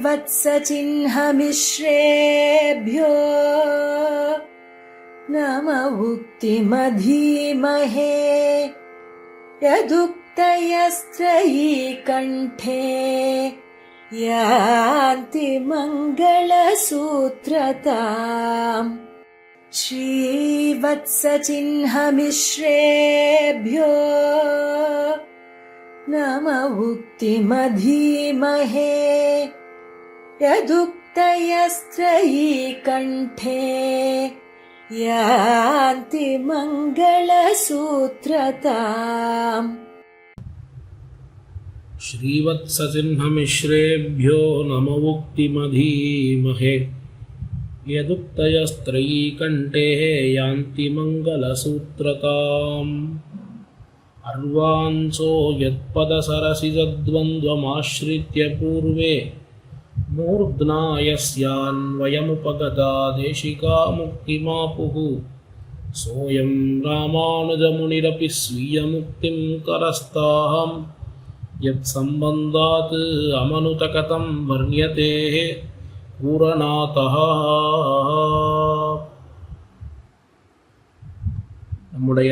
श्रीवत्सचिह्नमिश्रेभ्यो नम उक्तिमधीमहे यदुक्तयस्त्रयी कंठे यान्ति मंगलसूत्रताम् श्रीवत्सचिह्नमिश्रेभ्यो नम उक्तिमधीमहे यदुक्तयस्त्रयी कंठे यान्ति मंगलसूत्रताम् श्रीवत्सचिह्नमिश्रेभ्यो नम उक्तिमधीमहे यदुक्तयस्त्रयी कंठे यान्ति मंगलसूत्रताम् अर्वांसो यत्पदसरसिजद्वन्द्वमाश्रित्य पूर्वे मूर्ध्ना यस्यान्वयमुपगता देशिका मुक्तिमापुः सोऽयं रामानुजमुनिरपि स्वीयमुक्तिं करस्ताम् यत्सम्बन्धात् अमनुतकतं वर्ण्यते पूरनातः. நம்முடைய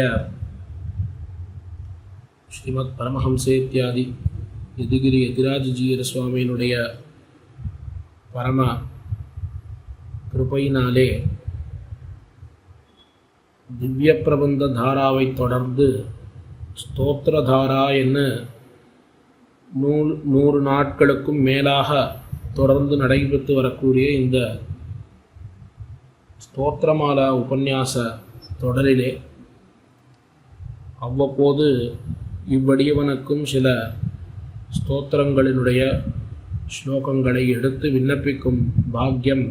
ஸ்ரீமத் பரமஹம்சேத்யாதி யதுகிரி யதிராஜஜீயர சுவாமியினுடைய பரம கிருபையினாலே திவ்ய பிரபந்த தாராவை தொடர்ந்து ஸ்தோத்திரதாரா என்ன 100 நாட்களுக்கும் மேலாக தொடர்ந்து நடைபெற்று வரக்கூடிய இந்த ஸ்தோத்திரமாலா உபன்யாச தொடரிலே அவ்வப்போது இவ்வடியவனுக்கும் சில ஸ்தோத்திரங்களினுடைய ஸ்லோகங்களை எடுத்து விண்ணப்பிக்கும் பாக்கியம்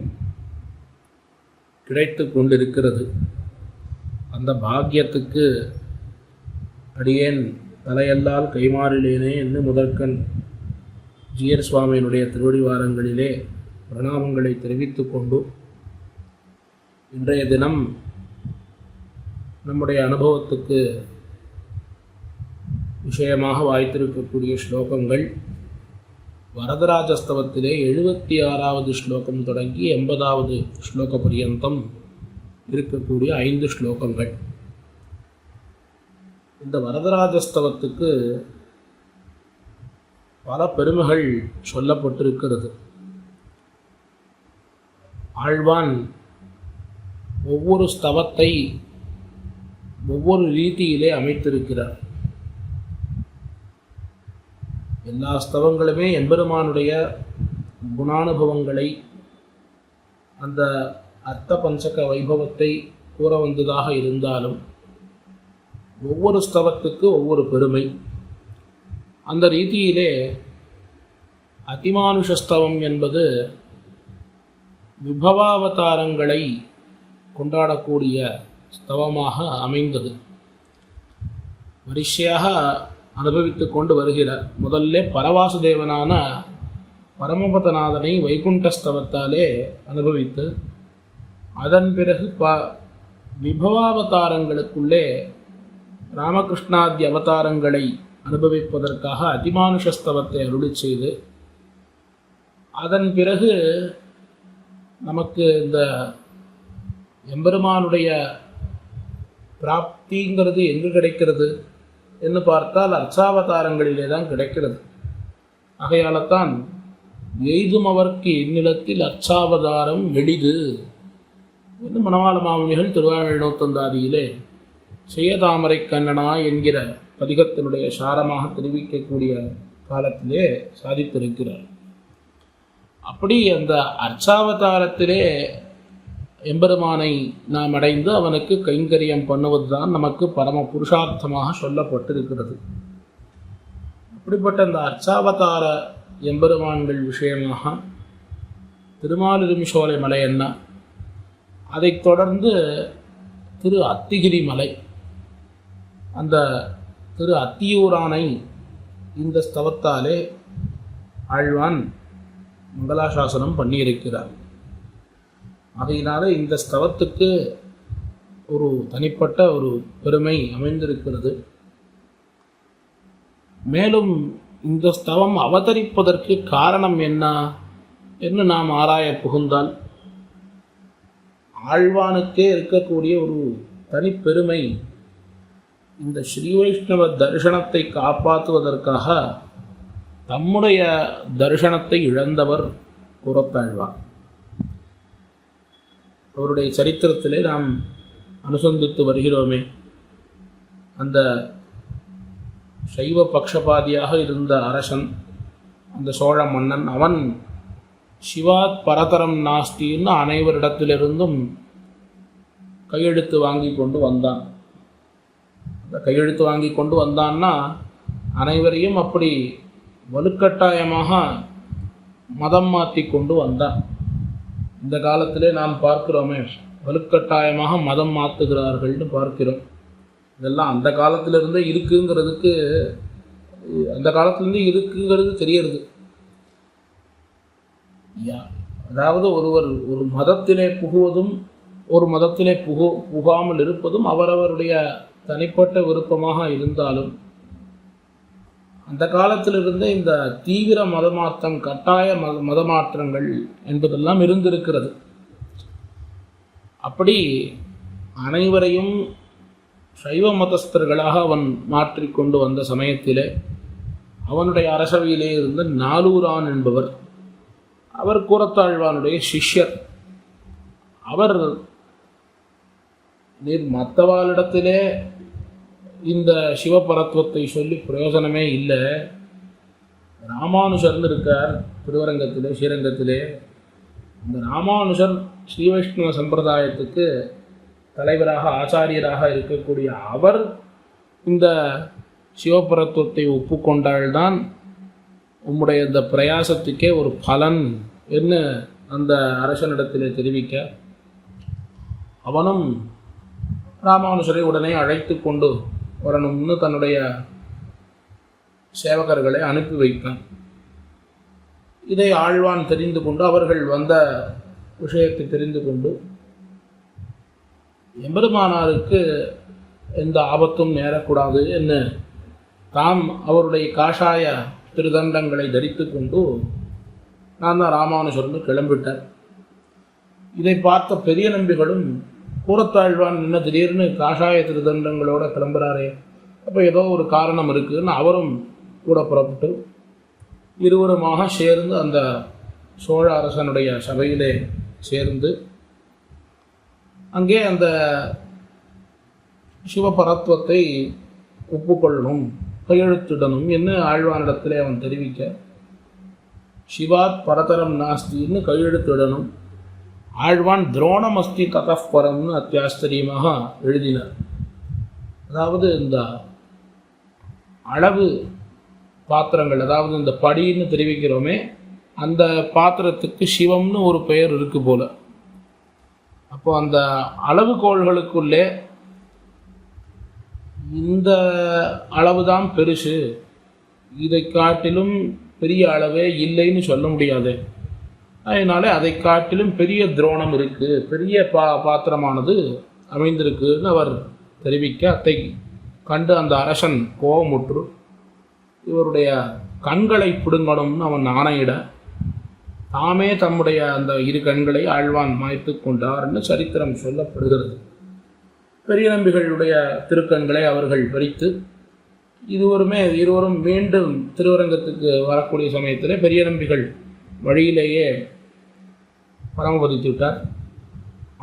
கிடைத்து கொண்டிருக்கிறது. அந்த பாக்கியத்துக்கு அடியேன் தலையல்லால் கைமாறிலேனே என்று முதற்கண் ஜீயர் சுவாமியினுடைய திருவடிவாரங்களிலே பிரணாமங்களை தெரிவித்து கொண்டு இன்றைய தினம் நம்முடைய அனுபவத்துக்கு விஷயமாக வாய்த்திருக்கக்கூடிய ஸ்லோகங்கள் வரதராஜஸ்தவத்திலே 76வது ஸ்லோகம் தொடங்கி 80வது ஸ்லோக பரியந்தம் இருக்கக்கூடிய 5 ஸ்லோகங்கள். இந்த வரதராஜஸ்தவத்துக்கு பல பெருமைகள் சொல்லப்பட்டிருக்கிறது. ஆழ்வான் ஒவ்வொரு ஸ்தவத்தை ஒவ்வொரு ரீதியிலே அமைத்திருக்கிறார். எல்லா ஸ்தவங்களுமே எம்பெருமானுடைய குணானுபவங்களை அந்த அர்த்த பஞ்சக வைபவத்தை கூற வந்ததாக இருந்தாலும் ஒவ்வொரு ஸ்தவத்துக்கு ஒவ்வொரு பெருமை. அந்த ரீதியிலே அதிமானுஷஸ்தவம் என்பது விபவாவதாரங்களை கொண்டாடக்கூடிய ஸ்தவமாக அமைந்தது. வரிசையாக அனுபவித்து கொண்டு வருகிறார். முதல்ல பரவாசுதேவனான பரமபதநாதனை வைகுண்டஸ்தவத்தாலே அனுபவித்து அதன் பிறகு விபவாவதாரங்களுக்குள்ளே ராமகிருஷ்ணாதி அவதாரங்களை அனுபவிப்பதற்காக அதிமானுஷஸ்தவத்தை அருளி செய்து அதன் பிறகு நமக்கு இந்த எம்பெருமானுடைய பிராப்திங்கிறது எங்கு கிடைக்கிறது என்று பார்த்தால் அர்ச்சாவதாரங்களிலே தான் கிடைக்கிறது. ஆகையால்தான் எய்தும் அவர்க்கு இந்நிலத்தில் அர்ச்சாவதாரம் எளிது என்று மணவாள மாமுனிகள் திருவாழ்நூத்தந்தாதியிலே செய்யதாமரை கண்ணனா என்கிற பதிகத்தினுடைய சாரமாக தெரிவிக்கக்கூடிய காலத்திலே சாதித்திருக்கிறார். அப்படி அந்த அர்ச்சாவதாரத்திலே எம்பெருமானை நாம் அடைந்து அவனுக்கு கைங்கரியம் பண்ணுவதுதான் நமக்கு பரம புருஷார்த்தமாக சொல்லப்பட்டிருக்கிறது. அப்படிப்பட்ட அந்த அர்ச்சாவதார எம்பெருமான்கள் விஷயமாக திருமாலிருமிசோலை மலை என்ன, அதைத் தொடர்ந்து திரு அத்திகிரி மலை, அந்த திரு அத்தியூரானை இந்த ஸ்தவத்தாலே ஆழ்வான் மங்களாசாசனம் பண்ணியிருக்கிறார். ஆகையினால இந்த ஸ்தவத்துக்கு ஒரு தனிப்பட்ட ஒரு பெருமை அமைந்திருக்கிறது. மேலும் இந்த ஸ்தவம் அவதரிப்பதற்கு காரணம் என்ன என்று நாம் ஆராய புகுந்தால் ஆழ்வானுக்கே இருக்கக்கூடிய ஒரு தனிப்பெருமை, இந்த ஸ்ரீ வைஷ்ணவ தரிசனத்தை காப்பாற்றுவதற்காக தம்முடைய தரிசனத்தை இழந்தவர் கூறத்தாழ்வார். அவருடைய சரித்திரத்திலே நாம் அனுசந்தித்து வருகிறோமே, அந்த சைவ பக்ஷபாதியாக இருந்த அரசன், அந்த சோழ மன்னன், அவன் சிவாத் பரதரம் நாஸ்தின்னு அனைவரிடத்திலிருந்தும் கையெழுத்து வாங்கி கொண்டு வந்தான். அந்த கையெழுத்து வாங்கி கொண்டு வந்தான்னா அனைவரையும் அப்படி வலுக்கட்டாயமாக மதம் மாற்றி கொண்டு வந்தான். இந்த காலத்திலே நாம் பார்க்கிறோமே, வலுக்கட்டாயமாக மதம் மாற்றுகிறார்கள்னு பார்க்கிறோம். இதெல்லாம் அந்த காலத்திலிருந்தே இருக்குங்கிறதுக்கு, அந்த காலத்திலேருந்தே இருக்குங்கிறது தெரியறது. அதாவது ஒருவர் ஒரு மதத்திலே புகுவதும் ஒரு மதத்திலே புகாமல் இருப்பதும் அவரவருடைய தனிப்பட்ட விருப்பமாக இருந்தாலும், அந்த காலத்திலிருந்தே இந்த தீவிர மதமாற்றம், கட்டாய மதமாற்றங்கள் என்பதெல்லாம் இருந்திருக்கிறது. அப்படி அனைவரையும் சைவ மதஸ்தர்களாக அவன் மாற்றிக்கொண்டு வந்த சமயத்திலே அவனுடைய அரசவையிலே இருந்த நாலூரான் என்பவர், அவர் கூறத்தாழ்வானுடைய சிஷ்யர். அவர் நீர் மற்றவாளிடத்திலே இந்த சிவபரத்துவத்தை சொல்லி பிரயோஜனமே இல்லை, ராமானுஷர்னு இருக்கார் திருவரங்கத்திலே, ஸ்ரீரங்கத்திலே. இந்த ராமானுஷர் ஸ்ரீ வைஷ்ணவ சம்பிரதாயத்துக்கு தலைவராக ஆச்சாரியராக இருக்கக்கூடிய அவர் இந்த சிவபரத்துவத்தை ஒப்புக்கொண்டால்தான் உம்முடைய இந்த பிரயாசத்துக்கே ஒரு பலன் என்ன அந்த அரசனிடத்திலே தெரிவிக்க, அவனும் ராமானுஷரை உடனே அழைத்து கொண்டு வரணும்னு தன்னுடைய சேவகர்களை அனுப்பி வைத்தான். இதை ஆழ்வான் தெரிந்து கொண்டு, அவர்கள் வந்த விஷயத்தை தெரிந்து கொண்டு, எம்பெருமானாருக்கு எந்த ஆபத்தும் நேரக்கூடாது என்று தாம் அவருடைய காஷாய திருதண்டங்களை தரித்து கொண்டு நான் தான் ராமானுஜர்னு கிளம்பிட்டார். இதை பார்த்த பெரிய நம்பிகளும், கூறத்தாழ்வான் என்ன திடீர்னு காஷாய திருதண்டங்களோட கிளம்புறாரே, அப்போ ஏதோ ஒரு காரணம் இருக்குதுன்னு அவரும் கூட புறப்பட்டு இருவருமாக சேர்ந்து அந்த சோழ அரசனுடைய சபையிலே சேர்ந்து அங்கே அந்த சிவபரத்துவத்தை ஒப்புக்கொள்ளணும், கையெழுத்திடணும் என்று ஆழ்வானிடத்திலே அவன் தெரிவிக்க, சிவாத் பரதரம் நாஸ்தின்னு கையெழுத்திடணும். ஆழ்வான் துரோணமஸ்தி ததப்பரம்னு அத்தியாச்சரியமாக எழுதினார். அதாவது இந்த அளவு பாத்திரங்கள், அதாவது இந்த படின்னு தெரிவிக்கிறோமே, அந்த பாத்திரத்துக்கு சிவம்னு ஒரு பெயர் இருக்கு போல. அப்போ அந்த அளவுகோள்களுக்குள்ளே இந்த அளவுதான் பெருசு, இதை காட்டிலும் பெரிய அளவே இல்லைன்னு சொல்ல முடியாது, அதனால அதை காட்டிலும் பெரிய துரோணம் இருக்குது, பெரிய பாத்திரமானது அமைந்திருக்குன்னு அவர் தெரிவிக்க, அதை கண்டு அந்த அரசன் கோபமுற்று இவருடைய கண்களை பிடுங்கணும்னு அவன் ஆணையிட, தாமே தம்முடைய அந்த இரு கண்களை ஆழ்வான் மாய்த்து கொண்டார்னு சரித்திரம் சொல்லப்படுகிறது. பெரிய நம்பிகளுடைய திருக்கண்களை அவர்கள் பறித்து இருவரும் மீண்டும் திருவரங்கத்துக்கு வரக்கூடிய சமயத்தில் பெரிய நம்பிகள் வழியிலேயே பரமபதித்து விட்டார்.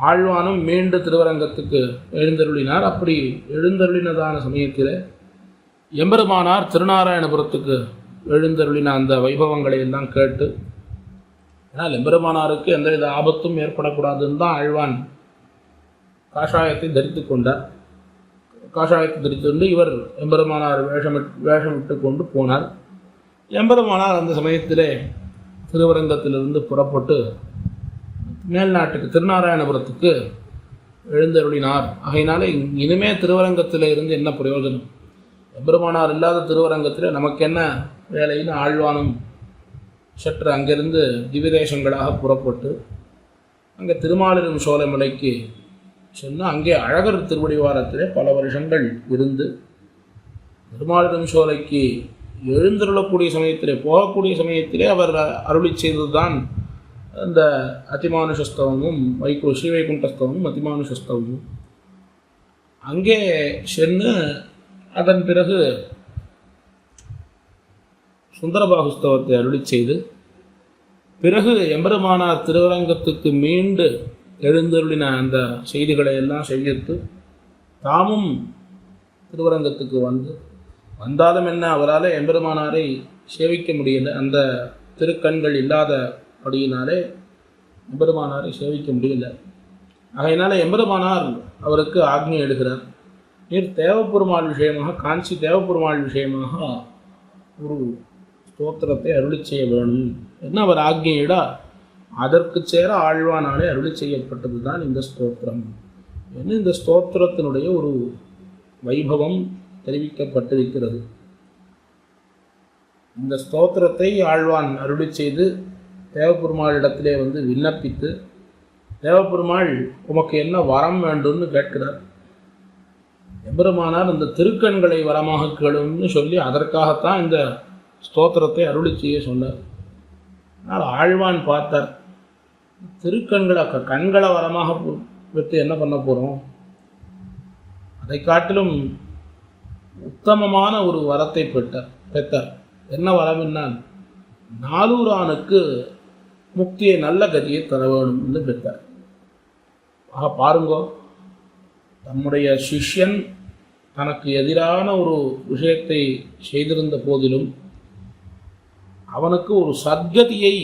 ஆழ்வானும் மீண்டும் திருவரங்கத்துக்கு எழுந்தருளினார். அப்படி எழுந்தருளினதான சமயத்தில் எம்பெருமானார் திருநாராயணபுரத்துக்கு எழுந்தருளின அந்த வைபவங்களை எல்லாம் கேட்டு, ஏன்னால் எம்பெருமானாருக்கு எந்தவித ஆபத்தும் ஏற்படக்கூடாதுன்னு தான் ஆழ்வான் காஷாயத்தை தரித்து கொண்டார். காஷாயத்தை தரித்து கொண்டு இவர் எம்பெருமானார் வேஷமிட்டு கொண்டு போனார். எம்பெருமானார் அந்த சமயத்திலே திருவரங்கத்திலிருந்து புறப்பட்டு மேல்நாட்டுக்கு திருநாராயணபுரத்துக்கு எழுந்தருளினார். ஆகையினால இனிமே திருவரங்கத்தில் இருந்து என்ன பிரயோஜனம், எம்பெருமானார் இல்லாத திருவரங்கத்தில் நமக்கு என்ன வேலைன்னு ஆழ்வானும் சற்று அங்கிருந்து திவ்யதேசங்களாக புறப்பட்டு அங்கே திருமாலிரும் சோலைமலைக்கு சென்று அங்கே அழகர் திருவடிவாரத்திலே பல வருஷங்கள் இருந்து திருமாலிரும் சோலைக்கு எழுந்தருளக்கூடிய சமயத்திலே போகக்கூடிய சமயத்திலே அவர் அருளி செய்ததுதான் இந்த அதிமானுஷஸ்தவமும் ஸ்ரீவைகுண்டஸ்தவமும் அதிமானுஷஸ்தவமும் அங்கே சென்று அதன் பிறகு சுந்தரபாகுஸ்தவத்தை அருளி செய்து பிறகு எம்பெருமானார் திருவரங்கத்துக்கு மீண்டு எழுந்தருளின அந்த செய்திகளை எல்லாம் செய்வித்து தாமும் திருவரங்கத்துக்கு வந்தாலும் என்ன, அவரால் எம்பெருமானாரை சேவிக்க முடியலை. அந்த திருக்கண்கள் இல்லாதபடியினாலே எம்பெருமானாரை சேவிக்க முடியல. ஆகையினால எம்பெருமானார் அவருக்கு ஆக்ஞை எடுக்கிறார். நீர் தேவப்பெருமாள் விஷயமாக, காஞ்சி தேவப்பெருமாள் விஷயமாக ஒரு ஸ்தோத்திரத்தை அருளி செய்ய வேணும் என்ன அவர் ஆக்ஞையிடா. அதற்கு சேர ஆழ்வானாலே அருளி செய்யப்பட்டது தான் இந்த ஸ்தோத்திரம் என்ன. இந்த ஸ்தோத்திரத்தினுடைய ஒரு வைபவம் தெரிவிக்கப்பட்டிருக்கிறது. இந்த ஸ்தோத்திரத்தை ஆழ்வான் அருளி செய்து தேவப்பெருமாளிடத்திலே விண்ணப்பித்து, தேவப்பெருமாள் உமக்கு என்ன வரம் வேண்டும்னு கேட்கிறார். எம்பெருமானார் இந்த திருக்கண்களை வரமாக கேளும்னு சொல்லி அதற்காகத்தான் இந்த ஸ்தோத்திரத்தை அருளி செய்ய சொன்னார். ஆனால் ஆழ்வான் பார்த்தார், கண்களை வரமாக பெற்று என்ன பண்ண போகிறோம், அதை காட்டிலும் உத்தமமான ஒரு வரத்தை பெற்றார். என்ன வரம்னால் நாலூரானுக்கு முக்தியை, நல்ல கதியை தர வேணும் என்று பெற்றார். பாருங்கோ, தம்முடைய சிஷ்யன் தனக்கு எதிரான ஒரு விஷயத்தை செய்திருந்த போதிலும் அவனுக்கு ஒரு சத்கதியை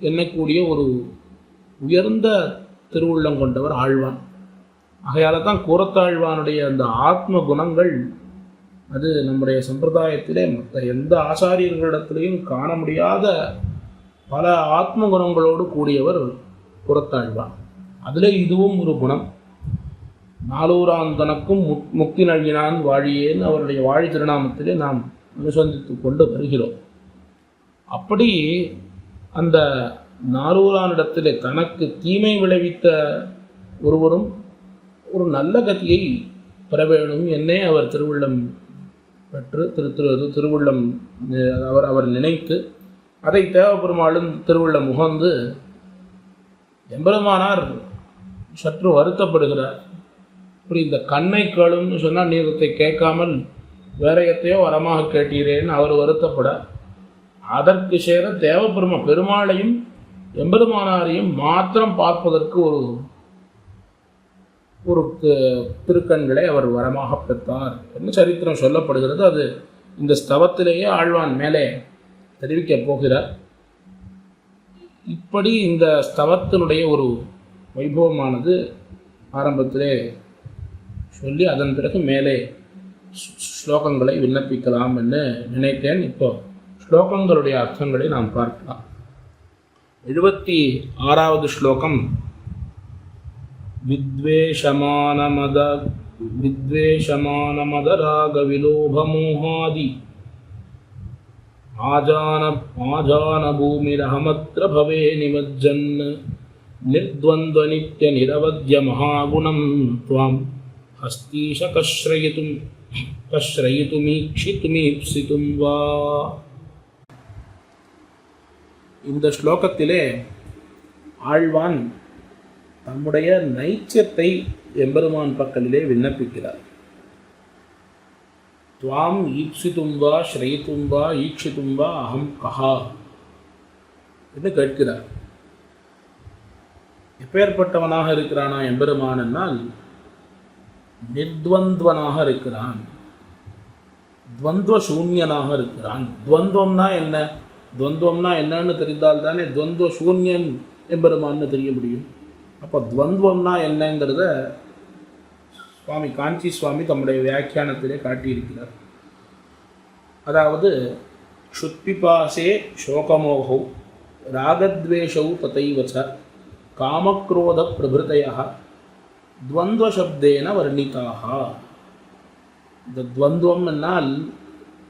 எண்ணக்கூடிய ஒரு உயர்ந்த திருவுள்ளம் கொண்டவர் ஆழ்வான். ஆகையால் தான் கூரத்தாழ்வானுடைய அந்த ஆத்ம குணங்கள் அது நம்முடைய சம்பிரதாயத்திலே மற்ற எந்த ஆச்சாரியர்களிடத்திலையும் காண முடியாத பல ஆத்ம குணங்களோடு கூடியவர் கூரத்தாழ்வான். அதில் இதுவும் ஒரு குணம். நாலூரான் தனக்கும் முக்தி நல்கினான் வாழியேன்னு அவருடைய வாழி திருநாமத்திலே நாம் அனுசந்தித்து கொண்டு வருகிறோம். அப்படி அந்த நாலூரானிடத்திலே தனக்கு தீமை விளைவித்த ஒருவரும் ஒரு நல்ல கதியை பெற வேணும் என்னே அவர் திருவுள்ளம் பெற்று திருவுள்ளம் அவர் நினைத்து அதை தேவப்பெருமாளும் திருவுள்ளம் முகந்து எம்பெருமானார் சற்று வருத்தப்படுகிறார். இப்படி இந்த கண்ணை கேளும்னு சொன்னால் நீரத்தை கேட்காமல் வேற எத்தையோ வரமாக கேட்டீரேன்னு அவர் வருத்தப்பட, அதற்கு சேர பெருமாளையும் எம்பெருமானாரையும் மாத்திரம் பார்ப்பதற்கு ஒரு திருக்கண்களை அவர் வரமாக பெற்றார் என்று சரித்திரம் சொல்லப்படுகிறது. அது இந்த ஸ்தவத்திலேயே ஆழ்வான் மேலே தெரிவிக்கப் போகிறார். இப்படி இந்த ஸ்தவத்தினுடைய ஒரு வைபவமானது ஆரம்பத்திலே சொல்லி அதன் பிறகு மேலே ஸ்லோகங்களை விண்ணப்பிக்கலாம் என்று நினைத்தேன். இப்போ ஸ்லோகங்களுடைய அர்த்தங்களை நாம் பார்க்கலாம். 76வது ஸ்லோகம். வித்வேஷமானமதராக விலோபமோகாதி ஆஜான பூமிரஹமத்ர பவே நிமஜ்ஜன் நிர்த்வந்த்வ நித்ய நிரவத்ய மகாகுணம் த்வாம் ஹஸ்தீஷ கஸ்ரயிதுமீக்ஷிதுமீப்சிதும் வா. இந்த ஸ்லோகத்திலே ஆழ்வான் தம்முடைய நைச்சியத்தை எம்பெருமான் பக்கலிலே விண்ணப்பிக்கிறார். துவாம் ஈப்சிதும் வா ஸ்ரயிதும் வா ஈக்ஷிதும் வா அகம் கஹா என்று கேட்கிறார். எப்பேற்பட்டவனாக இருக்கிறானா எம்பெருமான் என்னால் நிர்த்வந்த்வனாக இருக்கிறான், துவந்துவ சூன்யனாக இருக்கிறான். துவந்துவம்னா என்ன, துவந்துவம்னா என்னன்னு தெரிந்தால்தானே துவந்துவ சூன்யன் எம்பெருமான்னு தெரிய முடியும். அப்போ துவந்துவம்னா என்னங்கிறத சுவாமி காஞ்சி சுவாமி தம்முடைய வியாக்கியானத்திலே காட்டியிருக்கிறார். அதாவது க்ஷுத்பிபாசே சோகமோகௌ ராகத்வேஷௌ ததைவச காமக்ரோத பிரபிருதயா துவந்துவசப்தேன வர்ணிதாக. இந்த துவந்துவம் என்னால்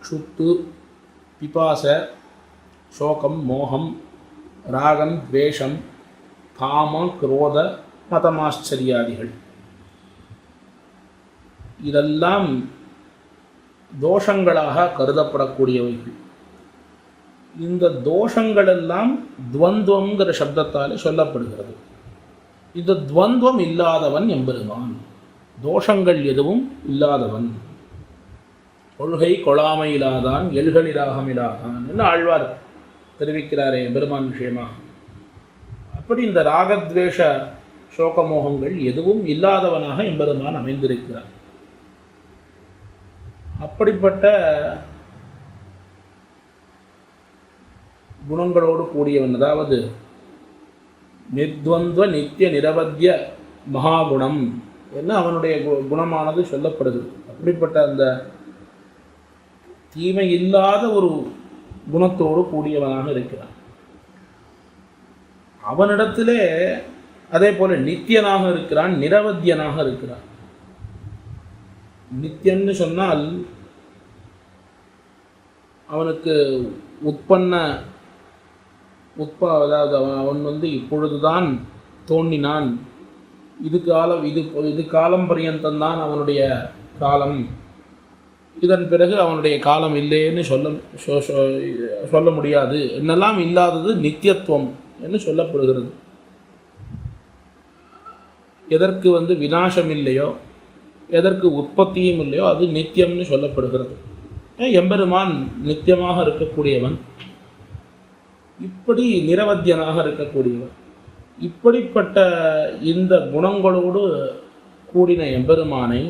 க்ஷுத்து, பிபாச, சோகம், மோகம், ராகம், துவேஷம், காம, குரோத, மதமாச்சரியாதிகள் இதெல்லாம் தோஷங்களாக கருதப்படக்கூடியவைகள். இந்த தோஷங்கள் எல்லாம் துவந்துவங்கிற சப்தத்தால் சொல்லப்படுகிறது. இந்த துவந்துவம் இல்லாதவன் எம்பெருமான், தோஷங்கள் எதுவும் இல்லாதவன், கொள்கை கொளாமையிலாதான் எல்களிராகமிலாதான் என்று ஆழ்வார் தெரிவிக்கிறாரே எம்பெருமான் விஷயமா. அப்படி இந்த ராகத்வேஷ சோகமோகங்கள் எதுவும் இல்லாதவனாக எம்பெருமான் அமைந்திருக்கிறார். அப்படிப்பட்ட குணங்களோடு கூடியவன், அதாவது நிர்த்வந்த்வ நித்திய நிரவத்திய மகாகுணம் என்ன அவனுடைய குணமானது சொல்லப்படுது. அப்படிப்பட்ட அந்த தீமை இல்லாத ஒரு குணத்தோடு கூடியவனாக இருக்கிறான். அவனிடத்திலே அதே போல நித்தியனாக இருக்கிறான், நிரவத்தியனாக இருக்கிறான். நித்தியன்னு சொன்னால் அவனுக்கு அதாவது அவன் இப்பொழுதுதான் தோன்றினான், இது காலம் பரியந்தந்தான் அவனுடைய காலம், இதன் பிறகு அவனுடைய காலம் இல்லைன்னு சொல்ல முடியாது என்னெல்லாம் இல்லாதது நித்தியத்துவம் என்று சொல்லப்படுகிறது. எதற்கு விநாசம் இல்லையோ, எதற்கு உற்பத்தியும் இல்லையோ அது நித்தியம்னு சொல்லப்படுகிறது. எம்பெருமான் நித்தியமாக இருக்கக்கூடியவன், இப்படி நிரவத்தியனாக இருக்கக்கூடியவன். இப்படிப்பட்ட இந்த குணங்களோடு கூடின எம்பெருமானை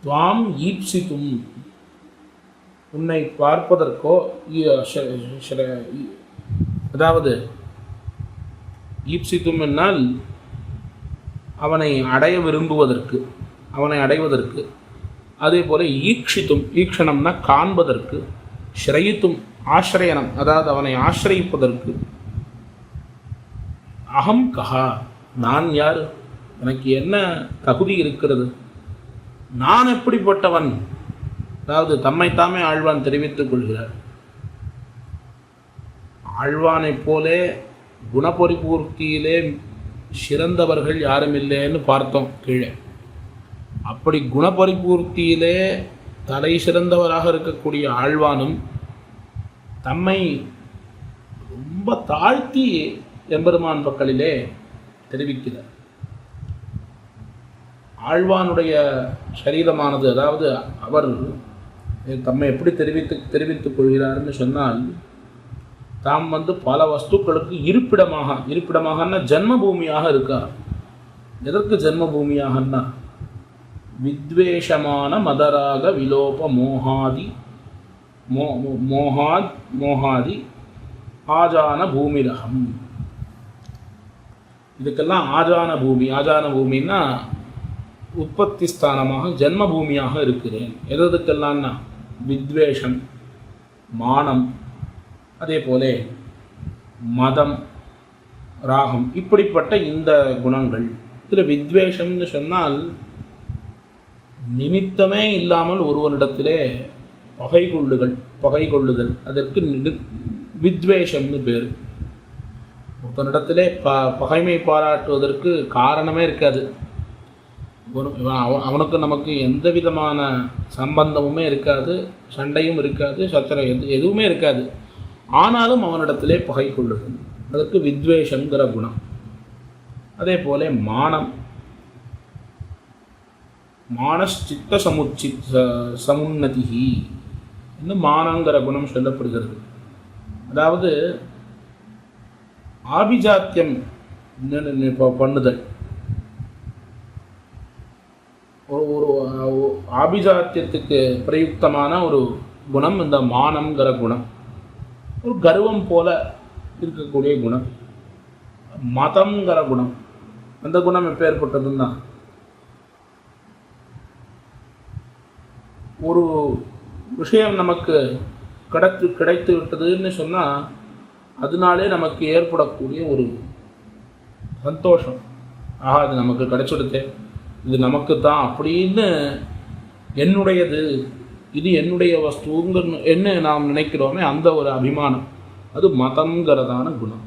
துவாம் ஈப்சித்தும், உன்னை பார்ப்பதற்கோ, அதாவது ஈப்சித்தும் என்னால் அவனை அடைய விரும்புவதற்கு, அவனை அடைவதற்கு, அதே போல ஈக்ஷித்தும், ஈக்ஷணம்னா காண்பதற்கு, ஸ்ரயித்தும் ஆசிரயனம் அதாவது அவனை ஆசிரயிப்பதற்கு, அகம் கஹா நான் யார், எனக்கு என்ன தகுதி இருக்கிறது, நான் எப்படிப்பட்டவன், அதாவது தம்மைத்தாமே ஆழ்வான் தெரிவித்துக் கொள்கிறார். ஆழ்வானைப் போலே குணபரிபூர்த்தியிலே சிறந்தவர்கள் யாரும் இல்லைன்னு பார்த்தோம் கீழே. அப்படி குணபரிபூர்த்தியிலே தலை சிறந்தவராக இருக்கக்கூடிய ஆழ்வானும் தம்மை ரொம்ப தாழ்த்தி எம்பெருமான் பக்கலிலே தெரிவிக்கிறார். ஆழ்வானுடைய சரீரமானது, அதாவது அவர் தம்மை எப்படி தெரிவித்துக் கொள்கிறார்னு சொன்னால், தாம் பல வஸ்துக்களுக்கு இருப்பிடமாக ஜன்மபூமியாக இருக்கார். எதற்கு ஜன்மபூமியாகன்னா வித்வேஷமான மதராக விலோப மோகாதி ஆஜான பூமிரகம். இதுக்கெல்லாம் ஆஜான பூமின்னா உற்பத்தி ஸ்தானமாக ஜன்மபூமியாக இருக்கிறேன். எதுக்கெல்லாம்னா வித்வேஷம், மானம், அதே போல மதம், ராகம், இப்படிப்பட்ட இந்த குணங்கள். இதில் வித்வேஷம்னு சொன்னால் நிமித்தமே இல்லாமல் ஒருவனிடத்திலே பகை கொள்ளுதல், அதற்கு வித்வேஷம்னு பேர். ஒருத்தனிடத்திலே பகைமை பாராட்டுவதற்கு காரணமே இருக்காது. அவனுக்கு நமக்கு எந்த விதமான சம்பந்தமுமே இருக்காது, சண்டையும் இருக்காது, சத்திரம் எதுவுமே இருக்காது. ஆனாலும் அவனிடத்திலே பகை கொள்ளுதல், அதற்கு வித்வேஷங்கிற குணம். அதே போல மானச்சித்த சமுன்னதி இன்னும் மானங்கிற குணம் சொல்லப்படுகிறது. அதாவது ஆபிஜாத்தியம் பண்ணுதல். ஒரு ஆபிஜாத்தியத்துக்கு பிரயுக்தமான ஒரு குணம் இந்த மானங்கிற குணம். ஒரு கர்வம் போல இருக்கக்கூடிய குணம். மதங்கிற குணம், அந்த குணம் எப்போ ஏற்பட்டதுன்னா ஒரு விஷயம் நமக்கு கிடைத்து விட்டதுன்னு சொன்னால் அதனாலே நமக்கு ஏற்படக்கூடிய ஒரு சந்தோஷம். ஆஹா, அது நமக்கு கிடைச்சிடுதே, இது நமக்கு தான் அப்படின்னு என்னுடையது, இது என்னுடைய வஸ்துங்கிற என்ன நாம் நினைக்கிறோமே அந்த ஒரு அபிமானம், அது மதங்கிறதான குணம்.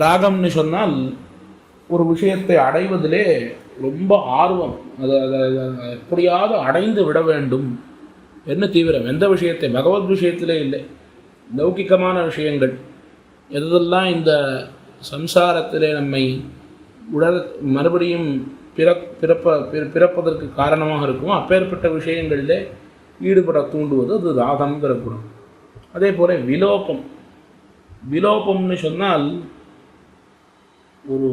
ராகம்னு சொன்னால் ஒரு விஷயத்தை அடைவதிலே ரொம்ப ஆர்வம், அதை எப்படியாவது அடைந்து விட வேண்டும் என்ன தீவிரம்? எந்த விஷயத்தை? பகவத் விஷயத்திலே இல்லை, லௌகிகமான விஷயங்கள் எதெல்லாம் இந்த சம்சாரத்திலே நம்மை மறுபடியும் பிறப்பதற்கு காரணமாக இருக்குமோ அப்பேற்பட்ட விஷயங்களிலே ஈடுபட தூண்டுவது அது ராகங்கிற குணம். அதே போல விலோபம்னு சொன்னால் ஒரு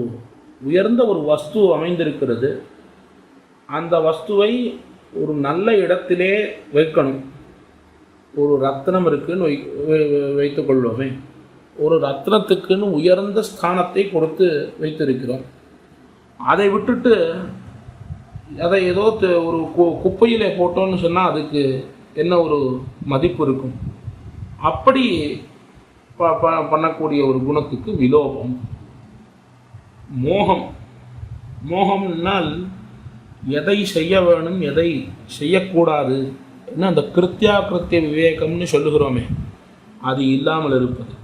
உயர்ந்த ஒரு வஸ்து அமைந்திருக்கிறது, அந்த வஸ்துவை ஒரு நல்ல இடத்திலே வைக்கணும். ஒரு ரத்னம் இருக்குன்னு வைத்துக்கொள்வோமே, ஒரு ரத்னத்துக்குன்னு உயர்ந்த ஸ்தானத்தை கொடுத்து வைத்திருக்கிறோம். அதை விட்டுட்டு அதை ஏதோ ஒரு குப்பையிலே போட்டோன்னு சொன்னால் அதுக்கு என்ன ஒரு மதிப்பு இருக்கும்? அப்படி பண்ணக்கூடிய ஒரு குணத்துக்கு விலோபம். மோகம்னால் எதை செய்ய வேணும் எதை செய்யக்கூடாது என்ன, அந்த கிருத்திய விவேகம்னு சொல்லுகிறோமே, அது இல்லாமல் இருப்பது.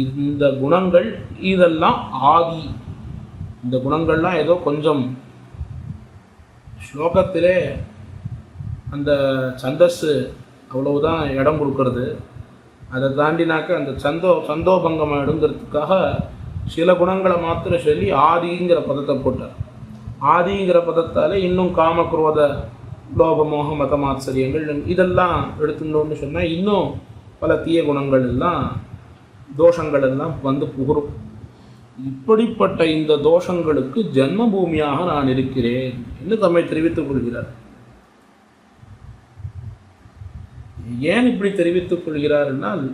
இந்த குணங்கள் இதெல்லாம் ஆதி. இந்த குணங்கள்லாம் ஏதோ கொஞ்சம் ஸ்லோகத்திலே அந்த சந்தஸ்ஸு அவ்வளவுதான் இடம் கொடுக்கறது. அதை தாண்டினாக்க அந்த சந்தோபங்கம் எடுங்கிறதுக்காக சில குணங்களை மாத்திரம் சொல்லி ஆதிங்கிற பதத்தை போட்டார். ஆதிங்கிற பதத்தால் இன்னும் காமக்ரோத லோபமோக மதமாச்சரியங்கள் இதெல்லாம் எடுத்துட்டோம்னு சொன்னால் இன்னும் பல தீய குணங்கள் எல்லாம் தோஷங்கள் எல்லாம் வந்து புகழும். இப்படிப்பட்ட இந்த தோஷங்களுக்கு ஜன்மபூமியாக நான் இருக்கிறேன் என்று தம்மை தெரிவித்துக் கொள்கிறார். ஏன் இப்படி தெரிவித்துக் கொள்கிறார் என்றால்,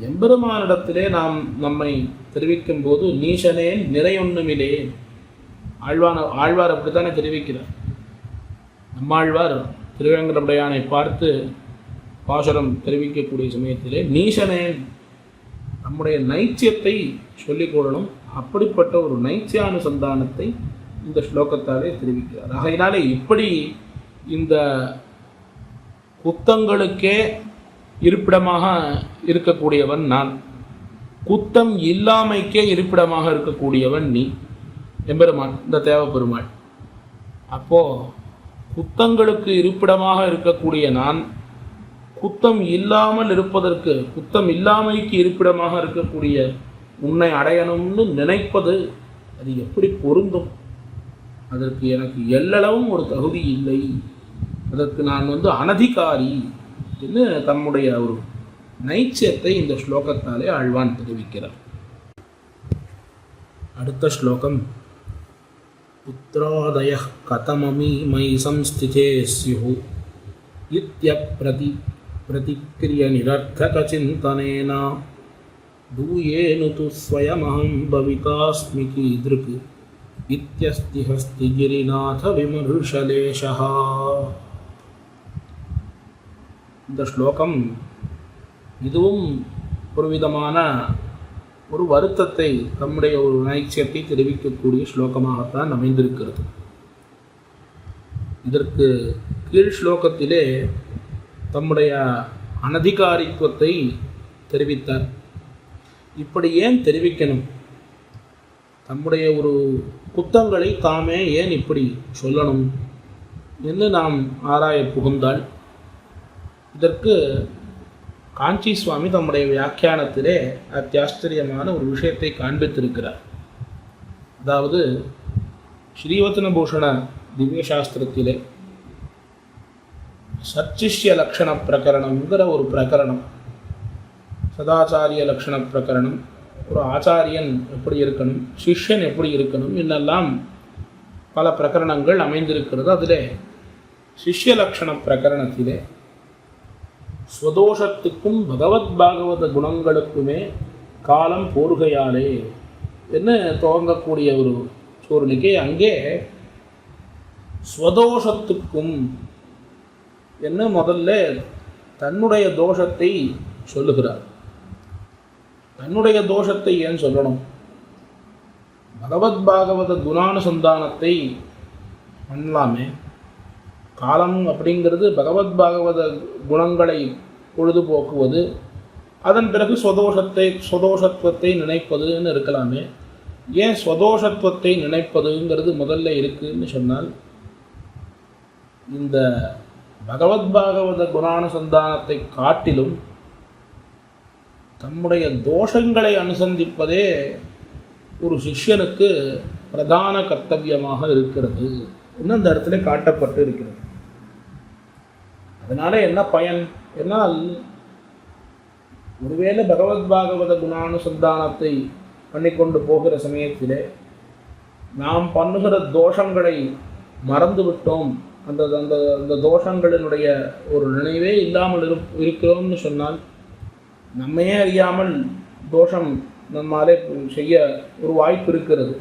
எம்பெருமானிடத்திலே நாம் நம்மை தெரிவிக்கும் போது நீசனேன் நிறையொன்னுமிலே, ஆழ்வார் அப்படித்தானே தெரிவிக்கிறார். நம்மாழ்வார் திருவேங்கடமுடையானை பார்த்து பாசுரம் தெரிவிக்கக்கூடிய சமயத்திலே நீசனேன், நம்முடைய நைச்சியத்தை சொல்லிக் கொள்ளணும். அப்படிப்பட்ட ஒரு நைச்சியானுசந்தானத்தை இந்த ஸ்லோகத்தாலே தெரிவிக்கிறார். ஆகையினாலே இப்படி இந்த குத்தங்களுக்கே இருப்பிடமாக இருக்கக்கூடியவன் நான், குத்தம் இல்லாமைக்கே இருப்பிடமாக இருக்கக்கூடியவன் நீ எம்பெருமான், இந்த தேவப்பெருமாள். அப்போது குத்தங்களுக்கு இருப்பிடமாக இருக்கக்கூடிய நான் குத்தம் இல்லாமல் இருப்பதற்கு, குத்தம் இல்லாமைக்கு இருப்பிடமாக இருக்கக்கூடிய உன்னை அடையணும்னு நினைப்பது அது எப்படி பொருந்தும்? அதற்கு எனக்கு எல்லளவும் ஒரு தகுதி இல்லை, அதற்கு நான் அனதிகாரி என்று தம்முடைய ஒரு நைச்சியத்தை இந்த ஸ்லோகத்தாலே ஆழ்வான் தெரிவிக்கிறார். அடுத்த ஸ்லோகம், புத்ராதயः கதமமி மயி சம்ஸ்திதே ஸ்யுः பிரதிக்ரிய நிரர்த்தக சிந்தனேன தூயேனு து ஸ்வயமஹம் பவிதாஸ்மி கீதృக் இத்யஸ்தி ஹஸ்தி கிரிநாத விமர்ஷலேஷः. இந்த ஸ்லோகம் இதுவும் ஒரு விதமான ஒரு வருத்தத்தை, நம்முடைய ஒரு நைச்சியத்தை தெரிவிக்கக்கூடிய ஸ்லோகமாகத்தான் அமைந்திருக்கிறது. இதற்கு கீழ் ஸ்லோகத்திலே தம்முடைய அனதிகாரித்துவத்தை தெரிவித்தார். இப்படி ஏன் தெரிவிக்கணும்? தம்முடைய ஒரு குத்தங்களை தாமே ஏன் இப்படி சொல்லணும் என்று நாம் ஆராய புகுந்தால், இதற்கு காஞ்சி சுவாமி தம்முடைய வியாக்கியானத்திலே அத்தியாச்சரியமான ஒரு விஷயத்தை காண்பித்திருக்கிறார். அதாவது ஸ்ரீவத்ன பூஷண திவ்யசாஸ்திரத்திலே சச்சிஷ்ய லக்ஷண பிரகரணம்ங்கிற ஒரு பிரகரணம், சதாச்சாரிய லக்ஷண பிரகரணம், ஒரு ஆச்சாரியன் எப்படி இருக்கணும், சிஷ்யன் எப்படி இருக்கணும் என்னெல்லாம் பல பிரகரணங்கள் அமைந்திருக்கிறது. அதிலே சிஷ்ய லக்ஷண பிரகரணத்திலே ஸ்வதோஷத்துக்கும் பகவத் பாகவத குணங்களுக்குமே காலம் போர்கையாலே என்ன துவங்கக்கூடிய ஒரு சூழ்நிலை, அங்கே ஸ்வதோஷத்துக்கும் என்ன முதல்ல தன்னுடைய தோஷத்தை சொல்லுகிறார். தன்னுடைய தோஷத்தை ஏன் சொல்லணும்? பகவத் பாகவத குணானுசந்தானத்தை பண்ணலாமே. காலம் அப்படிங்கிறது பகவத் பாகவத குணங்களை பொழுதுபோக்குவது, அதன் பிறகு ஸ்வதோஷத்துவத்தை நினைப்பதுன்னு இருக்கலாமே. ஏன் ஸ்வதோஷத்துவத்தை நினைப்பதுங்கிறது முதல்ல இருக்குன்னு சொன்னால், இந்த பகவத் பாகவத குணானுசந்தானத்தை காட்டிலும் தம்முடைய தோஷங்களை அனுசந்திப்பதே ஒரு சிஷ்யனுக்கு பிரதான கர்த்தவியமாக இருக்கிறது இன்னும் அந்த இடத்துல காட்டப்பட்டு இருக்கிறது. அதனால என்ன பயன் என்னால், ஒருவேளை பகவத் பாகவத குணானுசந்தானத்தை பண்ணிக்கொண்டு போகிற சமயத்திலே நாம் பண்ணுகிற தோஷங்களை மறந்து விட்டோம், அந்த அந்த அந்த தோஷங்களினுடைய ஒரு நினைவே இல்லாமல் இருக்கிறோம்னு சொன்னால் நம்மையே அறியாமல் தோஷம் நம்மாலே செய்ய ஒரு வாய்ப்பு இருக்கிறது.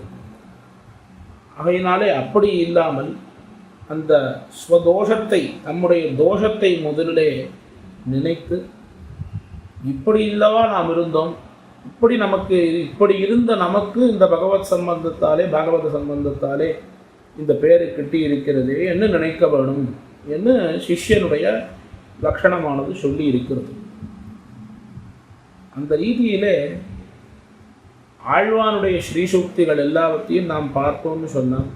ஆகையினாலே அப்படி இல்லாமல் அந்த ஸ்வதோஷத்தை, நம்முடைய தோஷத்தை முதலிலே நினைத்து, இப்படி இல்லவா நாம் இருந்தோம், இப்படி இருந்த நமக்கு இந்த பகவத் சம்பந்தத்தாலே, பாகவத சம்பந்தத்தாலே இந்த பேரு கிட்டி இருக்கிறதே என்று நினைக்க வேணும் என்று சிஷ்யனுடைய லட்சணமானது சொல்லி இருக்கிறது. அந்த ரீதியிலே ஆழ்வானுடைய ஸ்ரீசூக்திகள் எல்லாவற்றையும் நாம் பார்த்தோம்னு சொன்னால்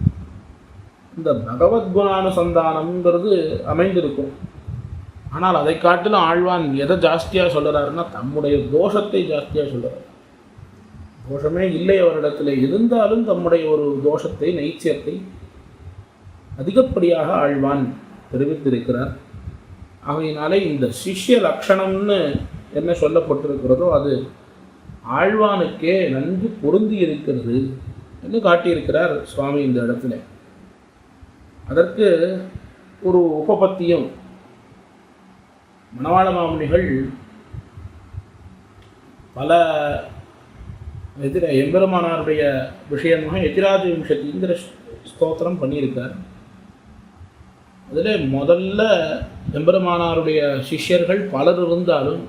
இந்த பகவத்குணானுசந்தானம்ங்கிறது அமைந்திருக்கும். ஆனால் அதை காட்டிலும் ஆழ்வான் எதை ஜாஸ்தியாக சொல்கிறாருன்னா தம்முடைய தோஷத்தை ஜாஸ்தியாக சொல்கிறார். தோஷமே இல்லை அவரிடத்தில், இருந்தாலும் தம்முடைய ஒரு தோஷத்தை, நைச்சியத்தை அதிகப்படியாக ஆழ்வான் தெரிவித்திருக்கிறார். ஆகையினாலே இந்த சிஷ்ய லக்ஷணம்னு என்ன சொல்லப்பட்டிருக்கிறதோ அது ஆழ்வானுக்கே நன்கு பொருந்தி இருக்கிறது என்று காட்டியிருக்கிறார் சுவாமி இந்த இடத்துல. அதற்கு ஒரு உபபத்தியும் மணவாள மாமுனிகள் பல எம்பெருமானாருடைய விஷயமாக எதிராஜ விம்சதிங்கிற ஸ்தோத்திரம் பண்ணியிருக்கார். அதில் முதல்ல எம்பெருமானாருடைய சிஷ்யர்கள் பலர் இருந்தாலும்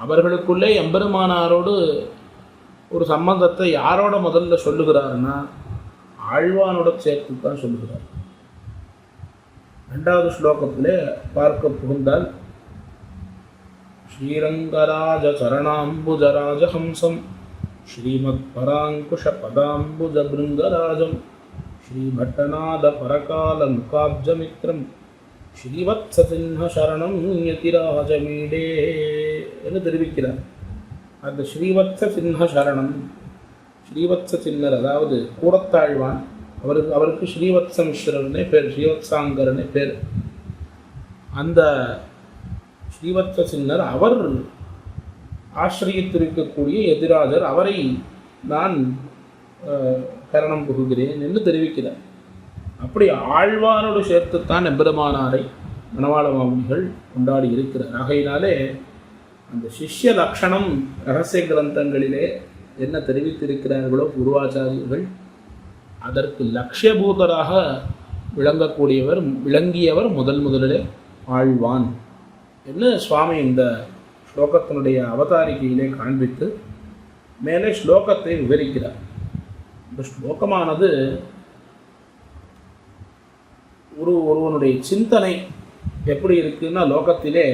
அவர்களுக்குள்ளே எம்பெருமானாரோடு ஒரு சம்பந்தத்தை யாரோட முதல்ல சொல்லுகிறாருன்னா ஆழ்வானோட சேர்த்து தான் சொல்லுகிறார். ரெண்டாவது ஸ்லோகத்திலே பார்க்க புகுந்தால் ஸ்ரீரங்கராஜ சரணாம்புஜராஜ ஹம்சம் ஸ்ரீமத் பராங்குஷ பதாம்புஜ பிருங்கராஜம் ஸ்ரீபட்டநாத பரகால முகாப்ஜமித்ரம் ஸ்ரீவத்ஸ சின்ன சரணம் யதிராஜமீடே என்று தெரிவிக்கிறார். அந்த ஸ்ரீவத்ஸ சின்ன சரணம், ஸ்ரீவத்ஸ சின்னர் அதாவது கூடத்தாழ்வான், அவருக்கு ஸ்ரீவத்ஸ மிஸ்ரர்னே பேர், ஸ்ரீவத்ஸாங்கர்னே பேர். அந்த ஸ்ரீவத்ஸ சின்னர் அவர் ஆசிரியத்திருக்கக்கூடிய எதிராஜர், அவரை நான் கரணம் புகுகிறேன் என்று தெரிவிக்கிறார். அப்படி ஆழ்வானோடு சேர்த்துத்தான் எம்பெருமானாரை மணவாள மாமுனிகள் கொண்டாடி இருக்கிறார். ஆகையினாலே அந்த சிஷ்ய லக்ஷணம் ரகசிய கிரந்தங்களிலே என்ன தெரிவித்திருக்கிறார்களோ குருவாச்சாரியர்கள், அதற்கு லட்சியபூதராக விளங்கியவர் முதலிலே ஆழ்வான் என்று சுவாமி இந்த ஸ்லோகத்தினுடைய அவதாரிகையிலே காண்பித்து மேலே ஸ்லோகத்தை விவரிக்கிறார். இந்த ஸ்லோகமானது ஒருவனுடைய சிந்தனை எப்படி இருக்குன்னா, லோகத்திலே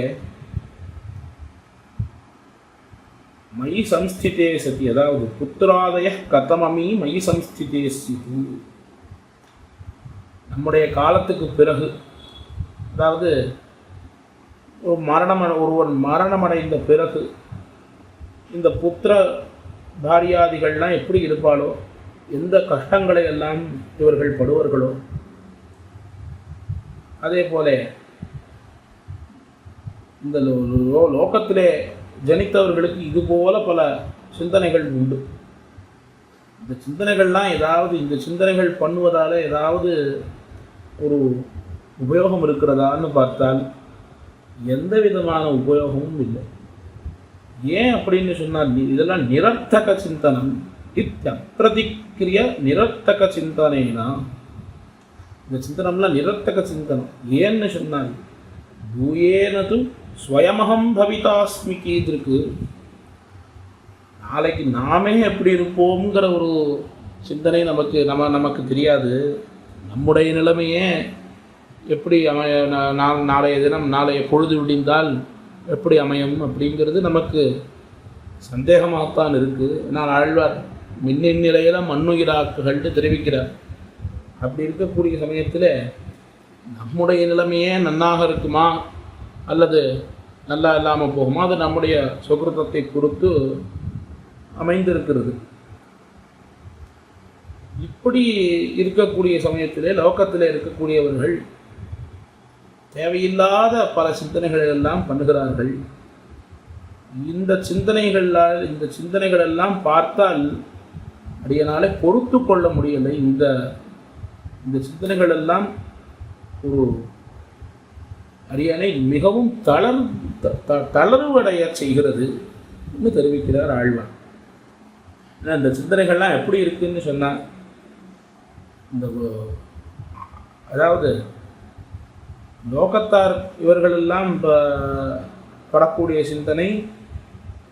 மயி சம்ஸ்திதே சதி, அதாவது புத்திராதய கதமமி மயி சம்ஸ்திதே சிது, நம்முடைய காலத்துக்கு பிறகு, அதாவது ஒருவன் மரணமடைந்த பிறகு இந்த புத்திர பாரியாதிகள்லாம் எப்படி இருப்பாளோ, எந்த கஷ்டங்களை எல்லாம் இவர்கள் படுவார்களோ, அதே போல இந்த லோகத்திலே ஜனித்தவர்களுக்கு இதுபோல பல சிந்தனைகள் உண்டு. இந்த சிந்தனைகள்லாம் இந்த சிந்தனைகள் பண்ணுவதால் ஏதாவது ஒரு உபயோகம் இருக்கிறதான்னு பார்த்தால் எந்த விதமான உபயோகமும் இல்லை. ஏன் அப்படின்னு சொன்னால், இதெல்லாம் நிரர்த்தக சிந்தனம், இத்தியப்பிரதிக்கிரிய நிரர்த்தக சிந்தனைனா, இந்த சிந்தனம்லாம் நிரர்த்தக சிந்தனம். ஏன்னு சொன்னால், பூயேனது ஸ்வயமகம் பவிதாஸ்மி கீதிருக்கு, நாளைக்கு நாமே எப்படி இருப்போங்கிற ஒரு சிந்தனை நமக்கு தெரியாது. நம்முடைய நிலைமையே எப்படி நாளைய தினம், நாளைய பொழுது விடிந்தால் எப்படி அமையும் அப்படிங்கிறது நமக்கு சந்தேகமாகத்தான் இருக்குது. ஏன்னால் ஆழ்வார் மின்னின் நிலையில் மண்ணுயிராக்குகள்னு தெரிவிக்கிறார். அப்படி இருக்கக்கூடிய சமயத்தில் நம்முடைய நிலைமையே நன்னாக இருக்குமா அல்லது நல்லா இல்லாமல் போகுமா, அது நம்முடைய சுகிருத்தத்தை பொறுத்து அமைந்திருக்கிறது. இப்படி இருக்கக்கூடிய சமயத்திலே லோகத்தில் இருக்கக்கூடியவர்கள் தேவையில்லாத பல சிந்தனைகள் எல்லாம் பண்ணுகிறார்கள். இந்த சிந்தனைகள் எல்லாம் பார்த்தால் அடியனாலே பொறுத்து கொள்ள முடியலை. இந்த சிந்தனைகள் எல்லாம் ஒரு அரியணை மிகவும் தளர்வடைய செய்கிறது என்று தெரிவிக்கிறார் ஆழ்வான். இந்த சிந்தனைகள்லாம் எப்படி இருக்குன்னு சொன்னால், அதாவது லோகத்தார் இவர்களெல்லாம் படக்கூடிய சிந்தனை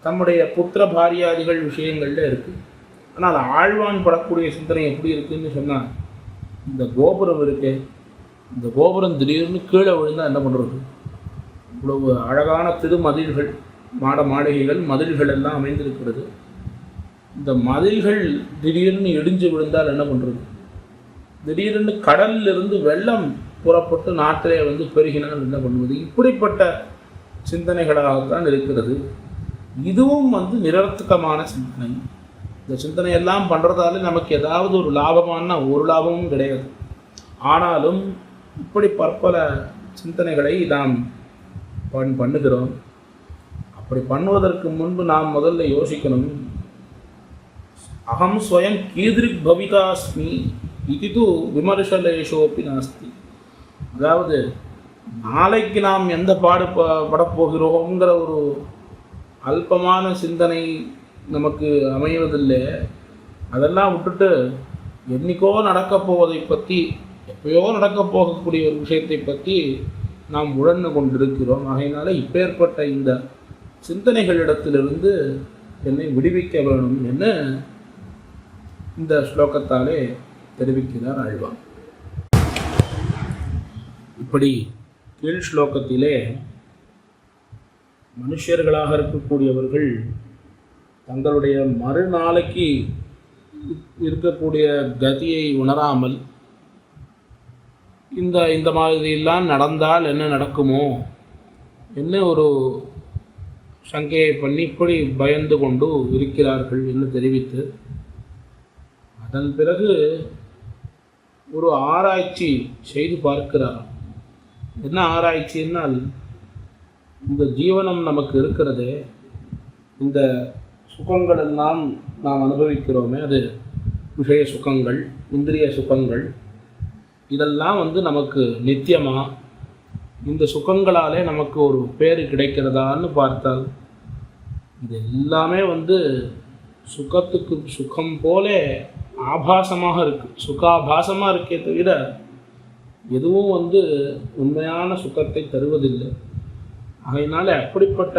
தம்முடைய புத்திர பாரியாதிகள் விஷயங்கள்ல இருக்குது. ஆனால் ஆழ்வான் படக்கூடிய சிந்தனை எப்படி இருக்குன்னு சொன்னால், இந்த கோபுரம் இருக்கே, இந்த கோபுரம் திடீர்னு கீழே விழுந்தால் என்ன பண்ணுறது? இவ்வளவு அழகான திருமதில்கள், மாளிகைகள், மதில்கள் எல்லாம் அமைந்திருக்கிறது. இந்த மதில்கள் திடீர்னு இடிஞ்சு விழுந்தால் என்ன பண்ணுறது? திடீர்னு கடலிலிருந்து வெள்ளம் புறப்பட்டு நாட்டிலே பெருகினால் என்ன பண்ணுவது? இப்படிப்பட்ட சிந்தனைகளாகத்தான் இருக்கிறது. இதுவும் நிரர்த்தகமான சிந்தனை. இந்த சிந்தனையெல்லாம் பண்ணுறதால நமக்கு ஏதாவது ஒரு லாபமான ஒரு லாபமும் கிடையாது. ஆனாலும் இப்படி பற்பல சிந்தனைகளை நாம் பண்ணுகிறோம். அப்படி பண்ணுவதற்கு முன்பு நாம் முதல்ல யோசிக்கணும், அகம் ஸ்வயம் கீதிரிக் பவிதாஸ்மி இது விமர்சலேஷோப்பி நாஸ்தி. அதாவது நாளைக்கு நாம் எந்த படப்போகிறோங்கிற ஒரு அல்பமான சிந்தனை நமக்கு அமைவதில்லை. அதெல்லாம் விட்டுட்டு என்னைக்கோ நடக்கப் போவதை பற்றி, எப்பயோ நடக்கப் போகக்கூடிய ஒரு விஷயத்தை பற்றி நாம் உழன்று கொண்டிருக்கிறோம். ஆகையினால இப்பேற்பட்ட இந்த சிந்தனைகளிடத்திலிருந்து என்னை விடுவிக்க வேணும் என்று இந்த ஸ்லோகத்தாலே தெரிவிக்கிறார் ஆழ்வான். இப்படி கீழ் ஸ்லோகத்திலே மனுஷர்களாக இருக்கக்கூடியவர்கள் தங்களுடைய மறுநாளைக்கு இருக்கக்கூடிய கதியை உணராமல் இந்த மாதிரிலாம் நடந்தால் என்ன நடக்குமோ என்ன ஒரு சங்கையை பண்ணி இப்படி பயந்து கொண்டு இருக்கிறார்கள் என்று தெரிவித்து, அதன் பிறகு ஒரு ஆராய்ச்சி செய்து பார்க்கிறார். என்ன ஆராய்ச்சின்னால், இந்த ஜீவனம் நமக்கு இருக்கிறதே, இந்த சுகங்கள் எல்லாம் நாம் அனுபவிக்கிறோமே, அது விஷய சுகங்கள், இந்திரிய சுகங்கள், இதெல்லாம் நமக்கு நித்தியமா? இந்த சுகங்களாலே நமக்கு ஒரு பேர் கிடைக்கிறதான்னு பார்த்தால் இது எல்லாமே சுகத்துக்கு சுகம் போல ஆபாசமாக இருக்குது, சுகாபாசமாக இருக்கே தவிர எதுவும் உண்மையான சுகத்தை தருவதில்லை. ஆகையினால அப்படிப்பட்ட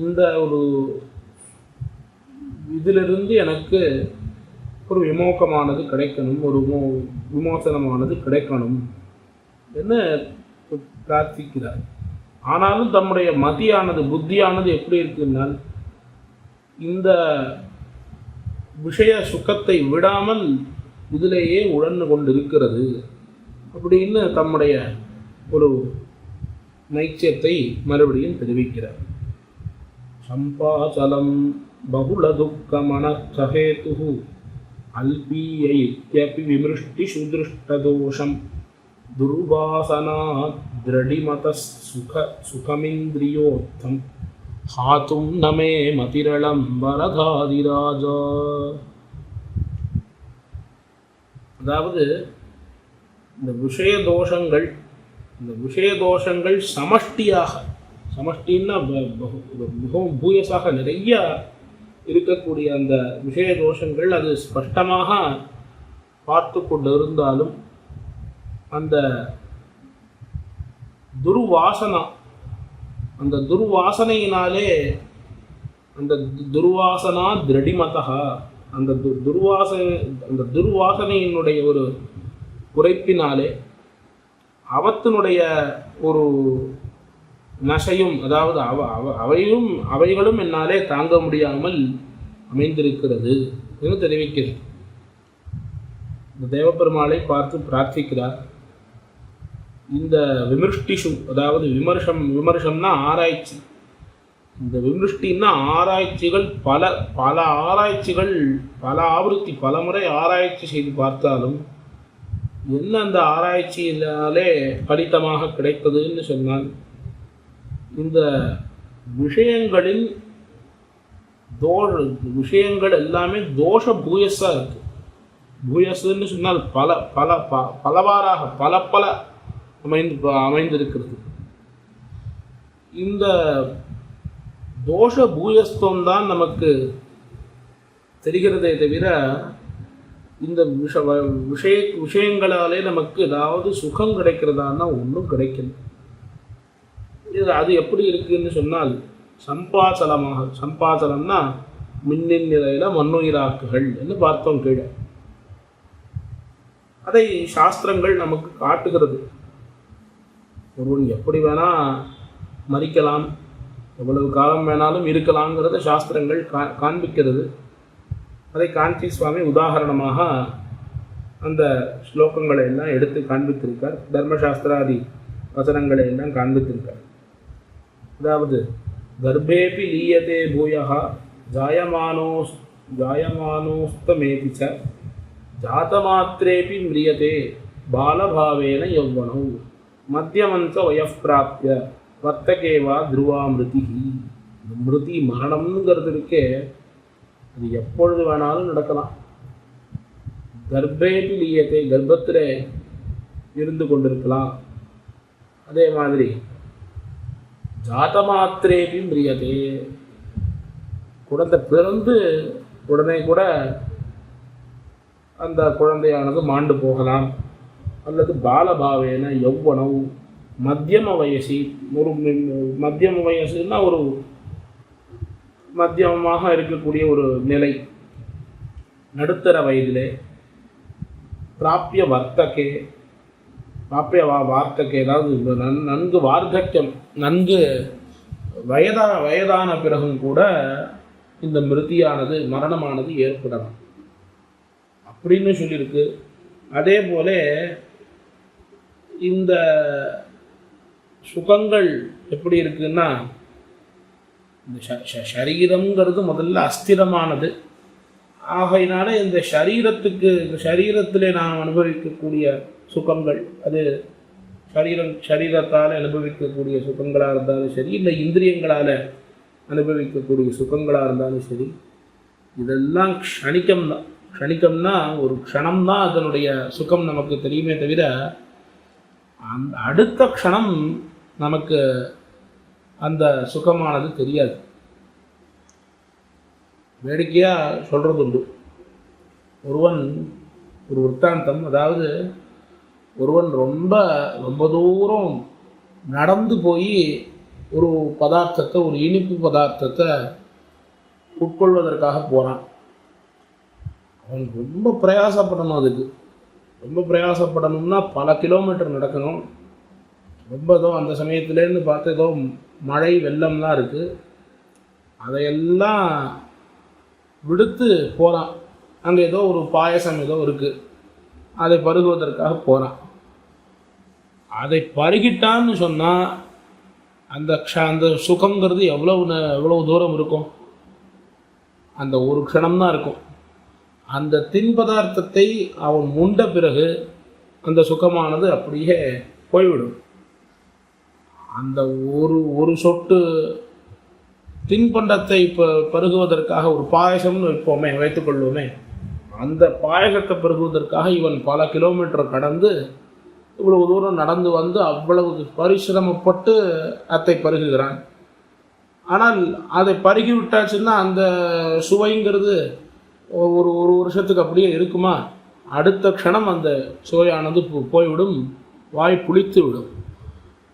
இந்த ஒரு இதிலிருந்து எனக்கு ஒரு விமோகமானது கிடைக்கணும், ஒரு விமோசனமானது கிடைக்கணும் என்ன பிரார்த்திக்கிறார். ஆனாலும் தம்முடைய மதியானது, புத்தியானது எப்படி இருக்குன்னால், இந்த விஷய சுகத்தை விடாமல் இதிலேயே உழன்று கொண்டிருக்கிறது அப்படின்னு தம்முடைய ஒரு நைச்சியத்தை மறுபடியும் தெரிவிக்கிறார். சம்பாசலம் பகுல துக்கமனஹேது அல்பீயைத்யபி விமிருஷ்டி சுதிருஷ்டதோஷம் துர்வாசனா திரடிமத சுகமிந்திரியோத்தம் ஹாத்தும் நமே மதிரளம் வரதாதிராஜா. அதாவது இந்த விஷய தோஷங்கள் சமஷ்டியாக, சமஷ்டின்னா மிகவும் பூயசாக நிறைய இருக்கக்கூடிய அந்த விஷய தோஷங்கள் அது ஸ்பஷ்டமாக பார்த்து கொண்டு இருந்தாலும் அந்த துர்வாசனா, அந்த துர்வாசனையினாலே, அந்த துர்வாசனா திரடிமதா, அந்த துர்வாசனையினுடைய ஒரு குறைப்பினாலே அவத்தினுடைய ஒரு நசையும், அதாவது அவைகளும் என்னாலே தாங்க முடியாமல் அமைந்திருக்கிறது என்று தெரிவிக்கிறது. இந்த தேவபெருமாளை பார்த்து பிரார்த்திக்கிறார். இந்த விமிருஷ்டிஷு, அதாவது விமர்சம்னா ஆராய்ச்சி. இந்த விமிருஷ்டின்னா ஆராய்ச்சிகள், பல பல ஆராய்ச்சிகள், பல ஆவருத்தி, பல முறை ஆராய்ச்சி செய்து பார்த்தாலும் என்ன அந்த ஆராய்ச்சியினாலே பலித்தமாக கிடைத்ததுன்னு சொன்னால், இந்த விஷயங்களின் விஷயங்கள் எல்லாமே தோஷ பூயஸாக இருக்குது. பூயஸ்ன்னு சொன்னால் பல பல பலவாறாக பல பல அமைந்திருக்கிறது. இந்த தோஷ பூயஸ்தம் தான் நமக்கு தெரிகிறதே தவிர இந்த விஷயங்களாலே நமக்கு ஏதாவது சுகம் கிடைக்கிறதான்னா ஒன்றும் கிடைக்கல. அது எப்படி இருக்குன்னு சொன்னால் சம்பாசலம்னா மின்னின் நிலையில மண்ணுயிராக்குகள் என்று பார்த்தோம் கீழே. அதை சாஸ்திரங்கள் நமக்கு காட்டுகிறது. ஒருவன் எப்படி வேணா மறிக்கலாம், எவ்வளவு காலம் வேணாலும் இருக்கலாம்ங்கிறத சாஸ்திரங்கள் காண்பிக்கிறது. அதை காஞ்சி சுவாமி உதாரணமாக அந்த ஸ்லோகங்களை எல்லாம் எடுத்து காண்பித்திருக்கார். தர்மசாஸ்திராதி வசனங்களை எல்லாம் காண்பித்திருக்கார். அதாவது கர்ப்பேபி லீயதே பூயஹா ஜாயமானோஸ்தமேபி ச ஜாதமாத்ரேபி மிரியதே பாலபாவேன யௌவனௌ மத்தியமஞ்ச வயப்பிராப்திய வர்த்தகேவா துருவா மிருதி. மிருதி மரணம்ங்கிறது இருக்கே, அது எப்பொழுது வேணாலும் நடக்கலாம். கர்ப்பேபி லீயத்தை, கர்ப்பத்தில் இருந்து கொண்டிருக்கலாம். அதே மாதிரி ஜாதமாத்திரேபி மிரியதே, குழந்தை பிறந்து உடனே கூட அந்த குழந்தையானது மாண்டு போகலாம். அல்லது பாலபாவேன யௌவனவு மத்தியம வயசி, ஒரு மத்தியம வயசுன்னா ஒரு மத்தியமமாக இருக்கக்கூடிய ஒரு நிலை, நடுத்தர வயதிலே பிராப்பிய வர்த்தகே, அதாவது நன்கு வார்த்தக்கியம், நன்கு வயதான பிறகும் கூட இந்த மிருதியானது, மரணமானது ஏற்படலாம் அப்படின்னு சொல்லியிருக்கு. அதே போல இந்த சுகங்கள் எப்படி இருக்குன்னா, இந்த சரீரம்ங்கிறது முதல்ல அஸ்திரமானது. ஆகையினால இந்த சரீரத்திலே நாம் அனுபவிக்கக்கூடிய சுகங்கள், அது சரீரத்தால் அனுபவிக்கக்கூடிய சுகங்களாக இருந்தாலும் சரி, இல்லை இந்திரியங்களால் அனுபவிக்கக்கூடிய சுகங்களாக இருந்தாலும் சரி, இதெல்லாம் க்ஷணிக்கம்தான். க்ஷணிக்கம்னா ஒரு க்ஷணம்தான் அதனுடைய சுகம் நமக்கு தெரியுமே தவிர அந்த அடுத்த க்ஷணம் நமக்கு அந்த சுகமானது தெரியாது. வேடிக்கையாக சொல்கிறது உண்டு. ஒரு விற்த்தாந்தம், அதாவது ஒருவன் ரொம்ப ரொம்ப தூரம் நடந்து போய் ஒரு பதார்த்தத்தை, ஒரு இனிப்பு பதார்த்தத்தை உட்கொள்வதற்காக போகிறான். அவன் ரொம்ப பிரயாசப்படணும். அதுக்கு ரொம்ப பிரயாசப்படணும்னா பல கிலோமீட்டர் நடக்கணும். ரொம்ப ஏதோ அந்த சமயத்துலேருந்து பார்த்து ஏதோ மழை வெள்ளம்லாம் இருக்குது, அதையெல்லாம் விடுத்து போகிறான். அங்கே ஏதோ ஒரு பாயசம் ஏதோ இருக்குது, அதை பருகுவதற்காக போகிறான். அதை பருகிட்டான்னு சொன்னால் அந்த சுகங்கிறது எவ்வளவு தூரம் இருக்கும்? அந்த ஒரு க்ஷணம்தான் இருக்கும். அந்த தின் பதார்த்தத்தை அவன் உண்ட பிறகு அந்த சுகமானது அப்படியே போய்விடும். அந்த ஒரு சொட்டு தின்பண்டத்தை பருகுவதற்காக, ஒரு பாயசம்னு வைத்துக்கொள்வோமே, அந்த பாயசத்தை பருகுவதற்காக இவன் பல கிலோமீட்டர் கடந்து இவ்வளவு தூரம் நடந்து வந்து அவ்வளவு பரிசிரமப்பட்டு அதை பருகுகிறான். ஆனால் அதை பருகி விட்டாச்சுன்னா அந்த சுவைங்கிறது ஒரு வருஷத்துக்கு அப்படியே இருக்குமா? அடுத்த க்ஷணம் அந்த சுவையானது போய்விடும், வாய் புளித்து விடும்.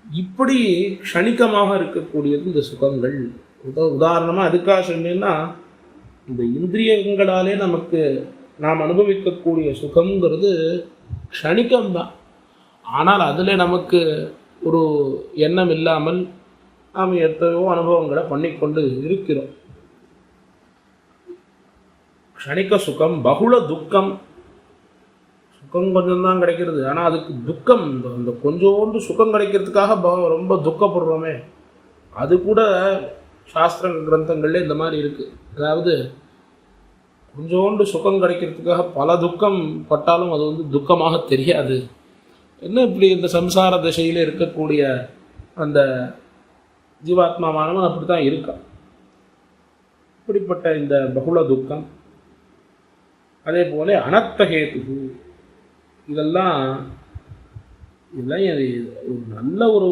இப்படி க்ஷணிக்கமாக இருக்கக்கூடியது இந்த சுகங்கள். உதாரணமாக அதுக்காக சொன்னீங்கன்னா, இந்த இந்திரியங்களாலே நாம் அனுபவிக்கக்கூடிய சுகங்கிறது க்ஷணிக்கம்தான். ஆனால் அதில் நமக்கு ஒரு எண்ணம் இல்லாமல் நாம் எத்தனையோ அனுபவங்களை பண்ணிக்கொண்டு இருக்கிறோம். க்ஷணிக்க சுகம் பகுள துக்கம். சுகம் கொஞ்சம் தான் கிடைக்கிறது, ஆனால் அதுக்கு துக்கம், இந்த கொஞ்சோண்டு சுகம் கிடைக்கிறதுக்காக ரொம்ப துக்கப்படுறோமே, அது கூட சாஸ்திர கிரந்தங்கள்ல இந்த மாதிரி இருக்குது. அதாவது கொஞ்சோண்டு சுகம் கிடைக்கிறதுக்காக பல துக்கம் பட்டாலும் அது துக்கமாக தெரியாது. என்ன இப்படி இந்த சம்சார திசையில் இருக்கக்கூடிய அந்த ஜீவாத்மாவானவன் அப்படி தான் இருக்கான். இப்படிப்பட்ட இந்த பகுல துக்கம், அதே போல அனர்த்தஹேது, இதெல்லாம் ஒரு நல்ல ஒரு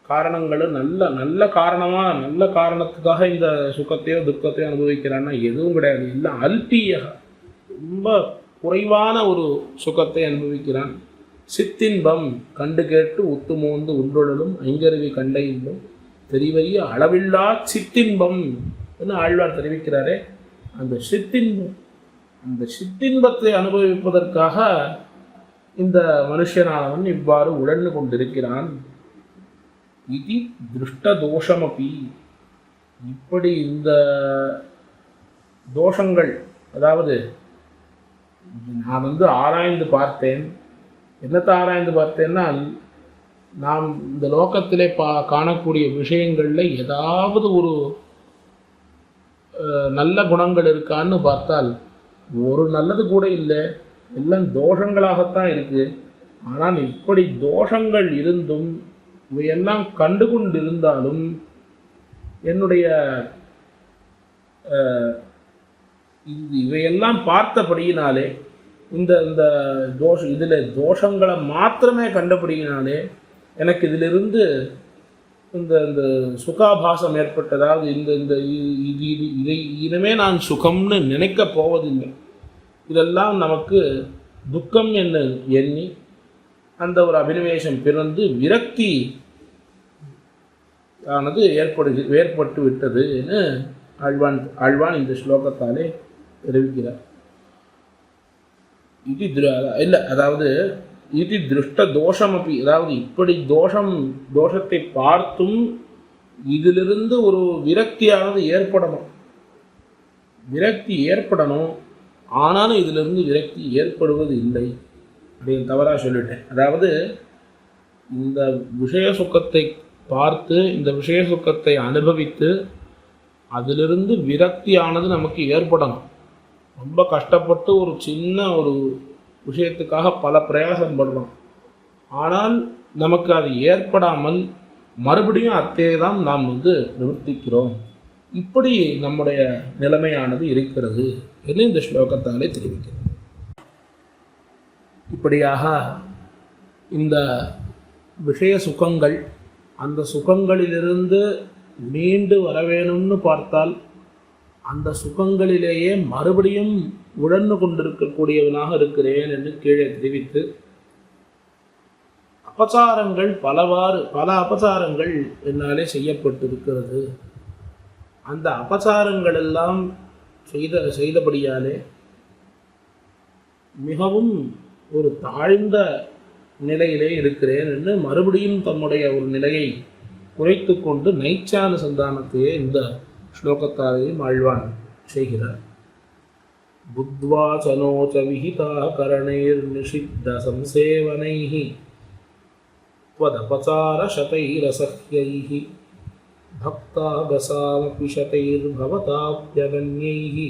காரணங்களும் நல்ல காரணமாக நல்ல காரணத்துக்காக இந்த சுகத்தையோ துக்கத்தையோ அனுபவிக்கிறான்னா எதுவும் கிடையாது. எல்லாம் அல்பியாக ரொம்ப குறைவான ஒரு சுகத்தை அனுபவிக்கிறான். சித்தின்பம் கண்டு கேட்டு உத்துமோந்து உண்டுழலும் ஐங்கருவி கண்ட இன்பம் தெரிவறிய அளவில்லா சித்தின்பம் என்று ஆழ்வார் தெரிவிக்கிறாரே. அந்த சித்தின்பத்தை அனுபவிப்பதற்காக இந்த மனுஷனானவன் இவ்வாறு உழன்று கொண்டிருக்கிறான். இது திருஷ்ட தோஷமப்பி, இப்படி இந்த தோஷங்கள், அதாவது நான் ஆராய்ந்து பார்த்தேன். என்னத்தை ஆராய்ந்து பார்த்தேன்னா, நாம் இந்த லோகத்திலே காணக்கூடிய விஷயங்களில் ஏதாவது ஒரு நல்ல குணங்கள் இருக்கான்னு பார்த்தால் ஒரு நல்லது கூட இல்லை, எல்லாம் தோஷங்களாகத்தான் இருக்குது. ஆனால் இப்படி தோஷங்கள் இருந்தும் இவையெல்லாம் கண்டு கொண்டு இருந்தாலும் என்னுடைய இவையெல்லாம் பார்த்தபடியினாலே இந்த இதில் தோஷங்களை மாத்திரமே கண்டபடியினாலே எனக்கு இதிலிருந்து இந்த சுகாபாசம் ஏற்பட்டதாவது இதை இனிமே நான் சுகம்னு நினைக்க போவதில்லை. இதெல்லாம் நமக்கு துக்கம் என்ன எண்ணி அந்த ஒரு அபினிவேசம் பிறந்து விரக்தி ஆனது ஏற்பட்டு விட்டதுன்னு ஆழ்வான் இந்த ஸ்லோகத்தாலே தெரிவிக்கிறார். இது இல்லை, அதாவது இது திருஷ்ட தோஷம் அப்படி, அதாவது இப்படி தோஷத்தை பார்த்தும் இதிலிருந்து ஒரு விரக்தியானது ஏற்படணும். ஆனாலும் இதிலிருந்து விரக்தி ஏற்படுவது இல்லை அப்படின்னு தவறாக சொல்லிட்டேன். அதாவது இந்த விஷய சுக்கத்தை பார்த்து இந்த விஷய சுக்கத்தை அனுபவித்து அதிலிருந்து விரக்தியானது நமக்கு ஏற்படணும். ரொம்ப கஷ்டப்பட்டு ஒரு சின்ன ஒரு விஷயத்துக்காக பல பிரயாசம் படுறோம், ஆனால் நமக்கு அது ஏற்படாமல் மறுபடியும் அத்தையை தான் நாம் நிவர்த்திக்கிறோம். இப்படி நம்முடைய நிலைமையானது இருக்கிறது என்று இந்த ஸ்லோகத்தாலே தெரிவிக்கிறது. இப்படியாக இந்த விஷய சுகங்கள், அந்த சுகங்களிலிருந்து மீண்டு வர வேணும்னு பார்த்தால் அந்த சுகங்களிலேயே மறுபடியும் உழன்று கொண்டிருக்கக்கூடியவனாக இருக்கிறேன் என்று கீழே தெரிவித்து, அபசாரங்கள் பல அபசாரங்கள் என்னாலே செய்யப்பட்டிருக்கிறது. அந்த அபசாரங்கள் எல்லாம் செய்தபடியாலே மிகவும் ஒரு தாழ்ந்த நிலையிலே இருக்கிறேன் என்று மறுபடியும் தம்முடைய ஒரு நிலையை குறைத்து கொண்டு நைச்சான சந்தானத்தையே இந்த ஸ்லோகத்தாலேயும் ஆழ்வான் செய்கிறார். புத்வா சனோச்ச விஹிதா கரணைர் நிஷித்த சம்சேவனைஹி த்வதபசார சதைரசஹ்யைஹி பக்தாகசாமபி சதைர்பவதாப்யகன்யைஹி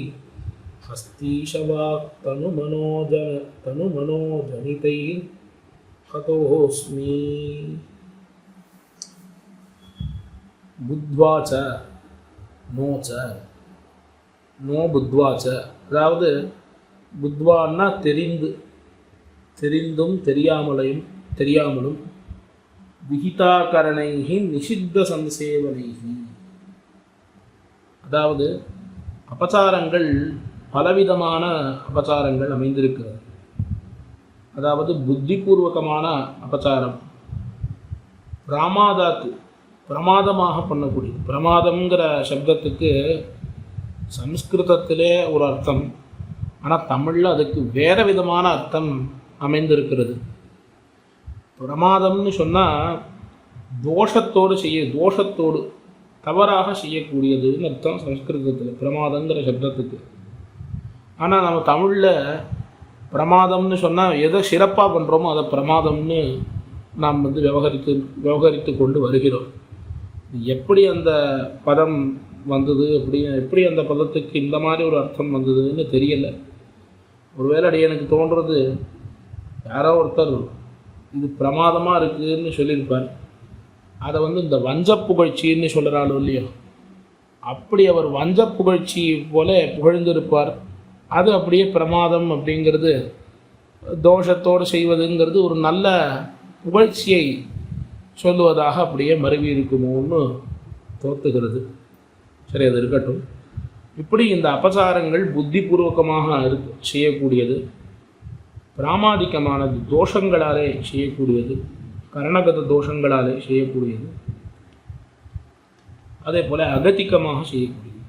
ஹஸ்தீஷவாக் தனுமனோஜனிதைர் ஹதோஸ்மி. புத்வாச்ச நோச்ச நோ புத்வாச்ச, அதாவது புத்வான்னா தெரிந்தும் தெரியாமலும் விஹிதாகரணைஹி நிஷித்த சம்சேவனைஹி, அதாவது அபசாரங்கள் பலவிதமான அபசாரங்கள் அமைந்திருக்கிறது. அதாவது புத்திபூர்வகமான அபசாரம், பிரமாதமாக பண்ணக்கூடிய, பிரமாதம்ங்கிற சப்தத்துக்கு சம்ஸ்கிருதத்திலே ஒரு அர்த்தம், ஆனால் தமிழில் அதுக்கு வேறு விதமான அர்த்தம் அமைந்திருக்கிறது. பிரமாதம்னு சொன்னால் தோஷத்தோடு தவறாக செய்யக்கூடியதுன்னு அர்த்தம் சம்ஸ்கிருதத்தில் பிரமாதங்கிற சப்தத்துக்கு. ஆனால் நம்ம தமிழில் பிரமாதம்னு சொன்னால் எதை சிறப்பாக பண்ணுறோமோ அதை பிரமாதம்னு நாம் விவகரித்து கொண்டு வருகிறோம். எப்படி அந்த பதம் வந்தது, எப்படி அந்த பதத்துக்கு இந்த மாதிரி ஒரு அர்த்தம் வந்ததுன்னு தெரியல. ஒருவேளை அடி எனக்கு தோன்றது, யாரோ ஒருத்தர் இது பிரமாதமாக இருக்குதுன்னு சொல்லியிருப்பார். அதை இந்த வஞ்ச புகழ்ச்சின்னு சொல்கிறாளோ இல்லையோ, அப்படி அவர் வஞ்ச புகழ்ச்சி போல புகழ்ந்திருப்பார். அது அப்படியே பிரமாதம் அப்படிங்கிறது, தோஷத்தோடு செய்வதுங்கிறது ஒரு நல்ல புகழ்ச்சியை சொல்லுவதாக அப்படியே மருவி இருக்குமோன்னு தோற்றுகிறது. சரி, அது இருக்கட்டும். இப்படி இந்த அபசாரங்கள் புத்திபூர்வகமாக செய்யக்கூடியது, பிராமாதிகமானது, தோஷங்களாலே செய்யக்கூடியது, கரணகத தோஷங்களாலே செய்யக்கூடியது, அதே போல் அகதிகமாக செய்யக்கூடியது.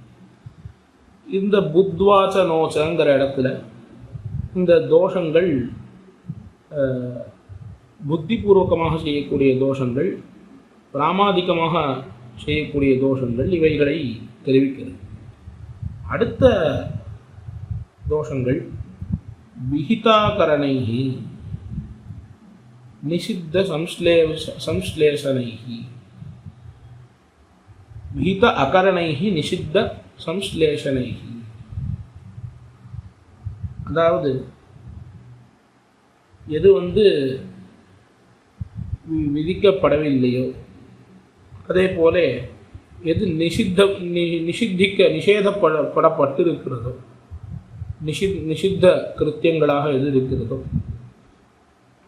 இந்த புத்வாச்ச நோச்சங்கிற இடத்துல இந்த தோஷங்கள் புத்திபூர்வகமாக செய்யக்கூடிய தோஷங்கள், பிராமாதிகமாக செய்யக்கூடிய தோஷங்கள், இவைகளை தெரிவிக்கிறது. அடுத்த தோஷங்கள் விஹிதாகரணைஹி நிஷித்த சம்ஸ்லேஷனைஹி. விஹித அகரணைஹி நிஷித்த சம்ஸ்லேஷனைஹி. அதாவது எது விதிக்கப்படவில்லையோ, அதே போல எது நிஷேதப்படப்பட்டிருக்கிறதோ, நிஷித்த கிருத்தியங்களாக எது இருக்கிறதோ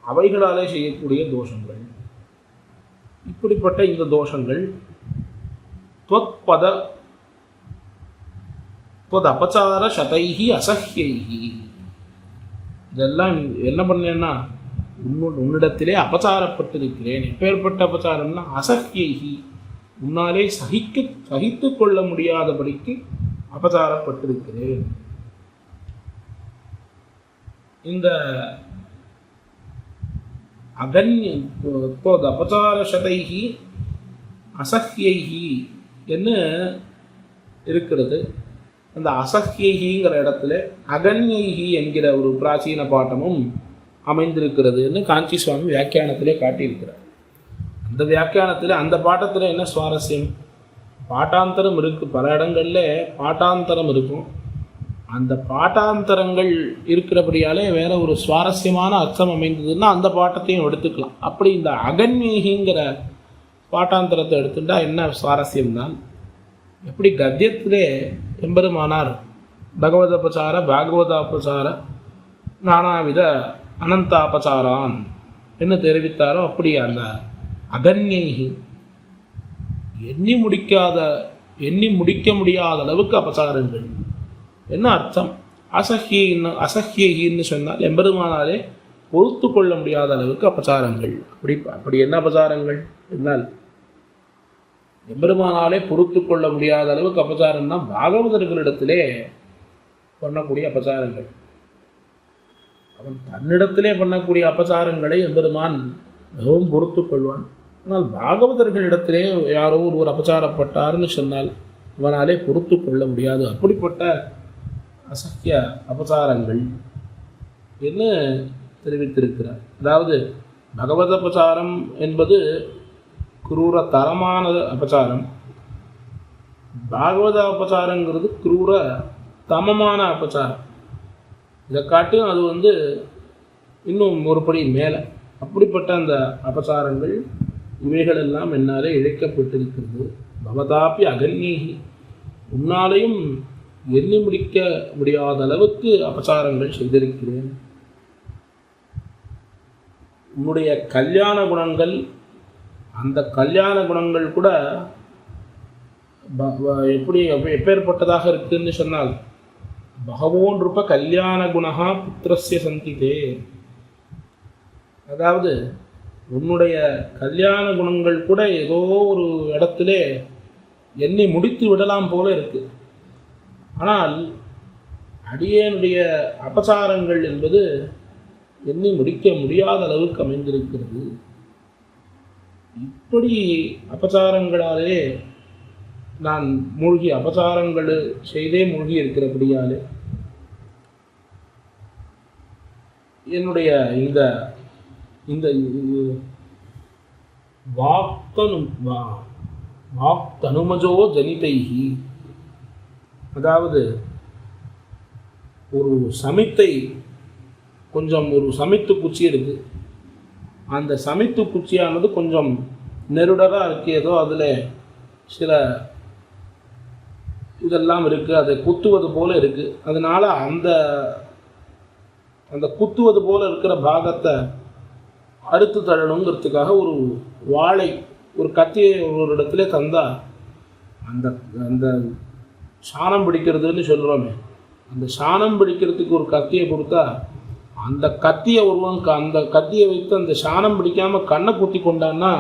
அவைகளாலே செய்யக்கூடிய தோஷங்கள். இப்படிப்பட்ட இந்த தோஷங்கள் அபச்சார சதைஹி அசஹ்யைஹி. இதெல்லாம் என்ன பண்ணேன்னா, உன்னிடத்திலே அபச்சாரப்பட்டிருக்கிறேன். எப்பேற்பட்ட அபச்சாரம்னா அசஹ்யைஹி, உன்னாலே சகித்து கொள்ள முடியாதபடிக்கு அபச்சாரப்பட்டிருக்கிறேன். இந்த அபச்சாரசதைஹி அசஹ்யைஹி என்ன இருக்கிறது. அந்த அசஹ்யைங்கிற இடத்துல அகன்யைஹி என்கிற ஒரு பிராச்சீன பாட்டமும் அமைந்திருக்கிறதுன்னு காஞ்சி சுவாமி வியாக்கியானத்திலே காட்டியிருக்கிறார். அந்த வியாக்கியானத்தில் அந்த பாட்டத்தில் என்ன சுவாரஸ்யம், பாட்டாந்தரம் இருக்குது. பல இடங்களில் பாட்டாந்தரம் இருக்கும். அந்த பாட்டாந்தரங்கள் இருக்கிறபடியாலே வேற ஒரு சுவாரஸ்யமான அர்த்தம் அமைந்ததுன்னா அந்த பாட்டத்தையும் எடுத்துக்கலாம். அப்படி இந்த அகன்யைங்கிற பாட்டாந்தரத்தை எடுத்துட்டா என்ன சுவாரஸ்யம்தான், எப்படி கத்தியத்திலே எம்பெருமானார் பகவதபசார பாகவதாபசார நானாவித அனந்தாபசாரான் என்ன தெரிவித்தாரோ, அப்படி அந்த அகன்யைஹி எண்ணி முடிக்க முடியாத அளவுக்கு அபசாரங்கள். என்ன அர்த்தம், அசஹ்யின்னு சொன்னால் எம்பெருமானாலே பொறுத்து கொள்ள முடியாத அளவுக்கு அபசாரங்கள். அப்படி என்ன அபசாரங்கள் என்னால் எம்பெருமானாலே பொறுத்து கொள்ள முடியாத அளவுக்கு அபசாரம்னா பாகவதர்களிடத்திலே பண்ணக்கூடிய அபசாரங்கள். அவன் தன்னிடத்திலே பண்ணக்கூடிய அபசாரங்களை எம்பெருமான் மிகவும் பொறுத்து கொள்வான். ஆனால் பாகவதர்களிடத்திலே யாரோ ஒருவர் அபசாரப்பட்டார்னு சொன்னால் அவனாலே பொறுத்து கொள்ள முடியாது. அப்படிப்பட்ட அசக்கிய அபசாரங்கள் என்ன தெரிவித்திருக்கிறார். அதாவது பகவத அபசாரம் என்பது குரூர தரமான அபசாரம், பாகவத அபசாரங்கிறது குரூர தமமான அபசாரம். இதை காட்டும் அது இன்னும் ஒருபடி மேலே. அப்படிப்பட்ட அந்த அபசாரங்கள் இவைகள் எல்லாம் என்னாலே இழைக்கப்பட்டிருக்கிறது. பவதாப்பி அகன்யீகி, உன்னாலையும் எண்ணி முடிக்க முடியாத அளவுக்கு அபசாரங்கள் செய்திருக்கிறேன். உன்னுடைய கல்யாண குணங்கள், அந்த கல்யாண குணங்கள் கூட எப்பேற்பட்டதாக இருக்குன்னு சொன்னால், பகவோன் ரூப கல்யாண குணா புத்திரஸ்ய சந்திதே. அதாவது உன்னுடைய கல்யாண குணங்கள் கூட ஏதோ ஒரு இடத்துல எண்ணி முடித்து விடலாம் போல இருக்கு. ஆனால் அடியேனுடைய அபசாரங்கள் என்பது எண்ணி முடிக்க முடியாத அளவுக்கு அமைந்திருக்கிறது. இப்படி அபசாரங்களாலே நான் மூழ்கி, அபசாரங்கள் செய்தே மூழ்கி இருக்கிறபடியாலே என்னுடைய இந்த இந்த வாக்தனுமஜோ ஜனிதைஹி, அதாவது ஒரு சமித்தை, கொஞ்சம் ஒரு சமித்து குச்சி இருக்கு, அந்த சமித்து குச்சியானது கொஞ்சம் நெருடராக இருக்கு, ஏதோ அதில் சில இதெல்லாம் இருக்குது, அதை குத்துவது போல் இருக்குது. அதனால் அந்த குத்துவது போல் இருக்கிற பாகத்தை அறுத்து தள்ளணுங்கிறதுக்காக ஒரு வாளை, ஒரு கத்தியை ஒரு இடத்துல தந்தால் அந்த அந்த சாணம் பிடிக்கிறதுன்னு சொல்கிறோமே, அந்த சாணம் பிடிக்கிறதுக்கு ஒரு கத்தியை கொடுத்தா அந்த கத்தியை அந்த கத்தியை வைத்து அந்த சாணம் பிடிக்காமல் கண்ணை குத்தி கொண்டான்னா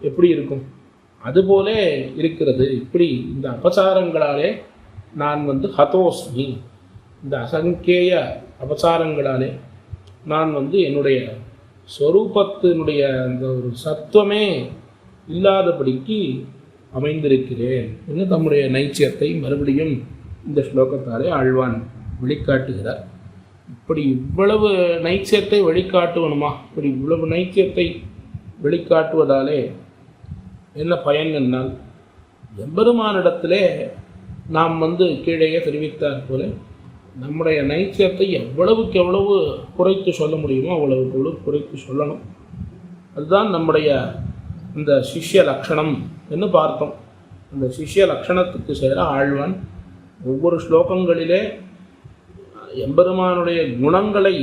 எப்படி இருக்கும்? அதுபோலே இருக்கிறது. இப்படி இந்த அபசாரங்களாலே நான் ஹதோஸ்மி, இந்த அசங்கேய அபசாரங்களாலே நான் என்னுடைய ஸ்வரூபத்தினுடைய அந்த ஒரு சத்துவமே இல்லாதபடிக்கு அமைந்திருக்கிறேன் என்று தம்முடைய நைச்சியத்தை மறுபடியும் இந்த ஸ்லோகத்தாலே ஆழ்வான் வெளிக்காட்டுகிறார். இப்படி இவ்வளவு நைச்சியத்தை வெளிக்காட்டுவனுமா? இப்படி இவ்வளவு நைச்சியத்தை வெளிக்காட்டுவதாலே என்ன பயன் என்னால், எம்பெருமானிடத்திலே நாம் கீழேயே தெரிவித்தார் போல நம்முடைய நைச்சியத்தை எவ்வளவுக்கு எவ்வளவு குறைத்து சொல்ல முடியுமோ அவ்வளவுக்கு எவ்வளவு குறைத்து சொல்லணும். அதுதான் நம்முடைய இந்த சிஷ்ய லக்ஷணம் என்று பார்த்தோம். அந்த சிஷ்ய லக்ஷணத்துக்கு சேர ஆழ்வான் ஒவ்வொரு ஸ்லோகங்களிலே எம்பெருமானுடைய குணங்களை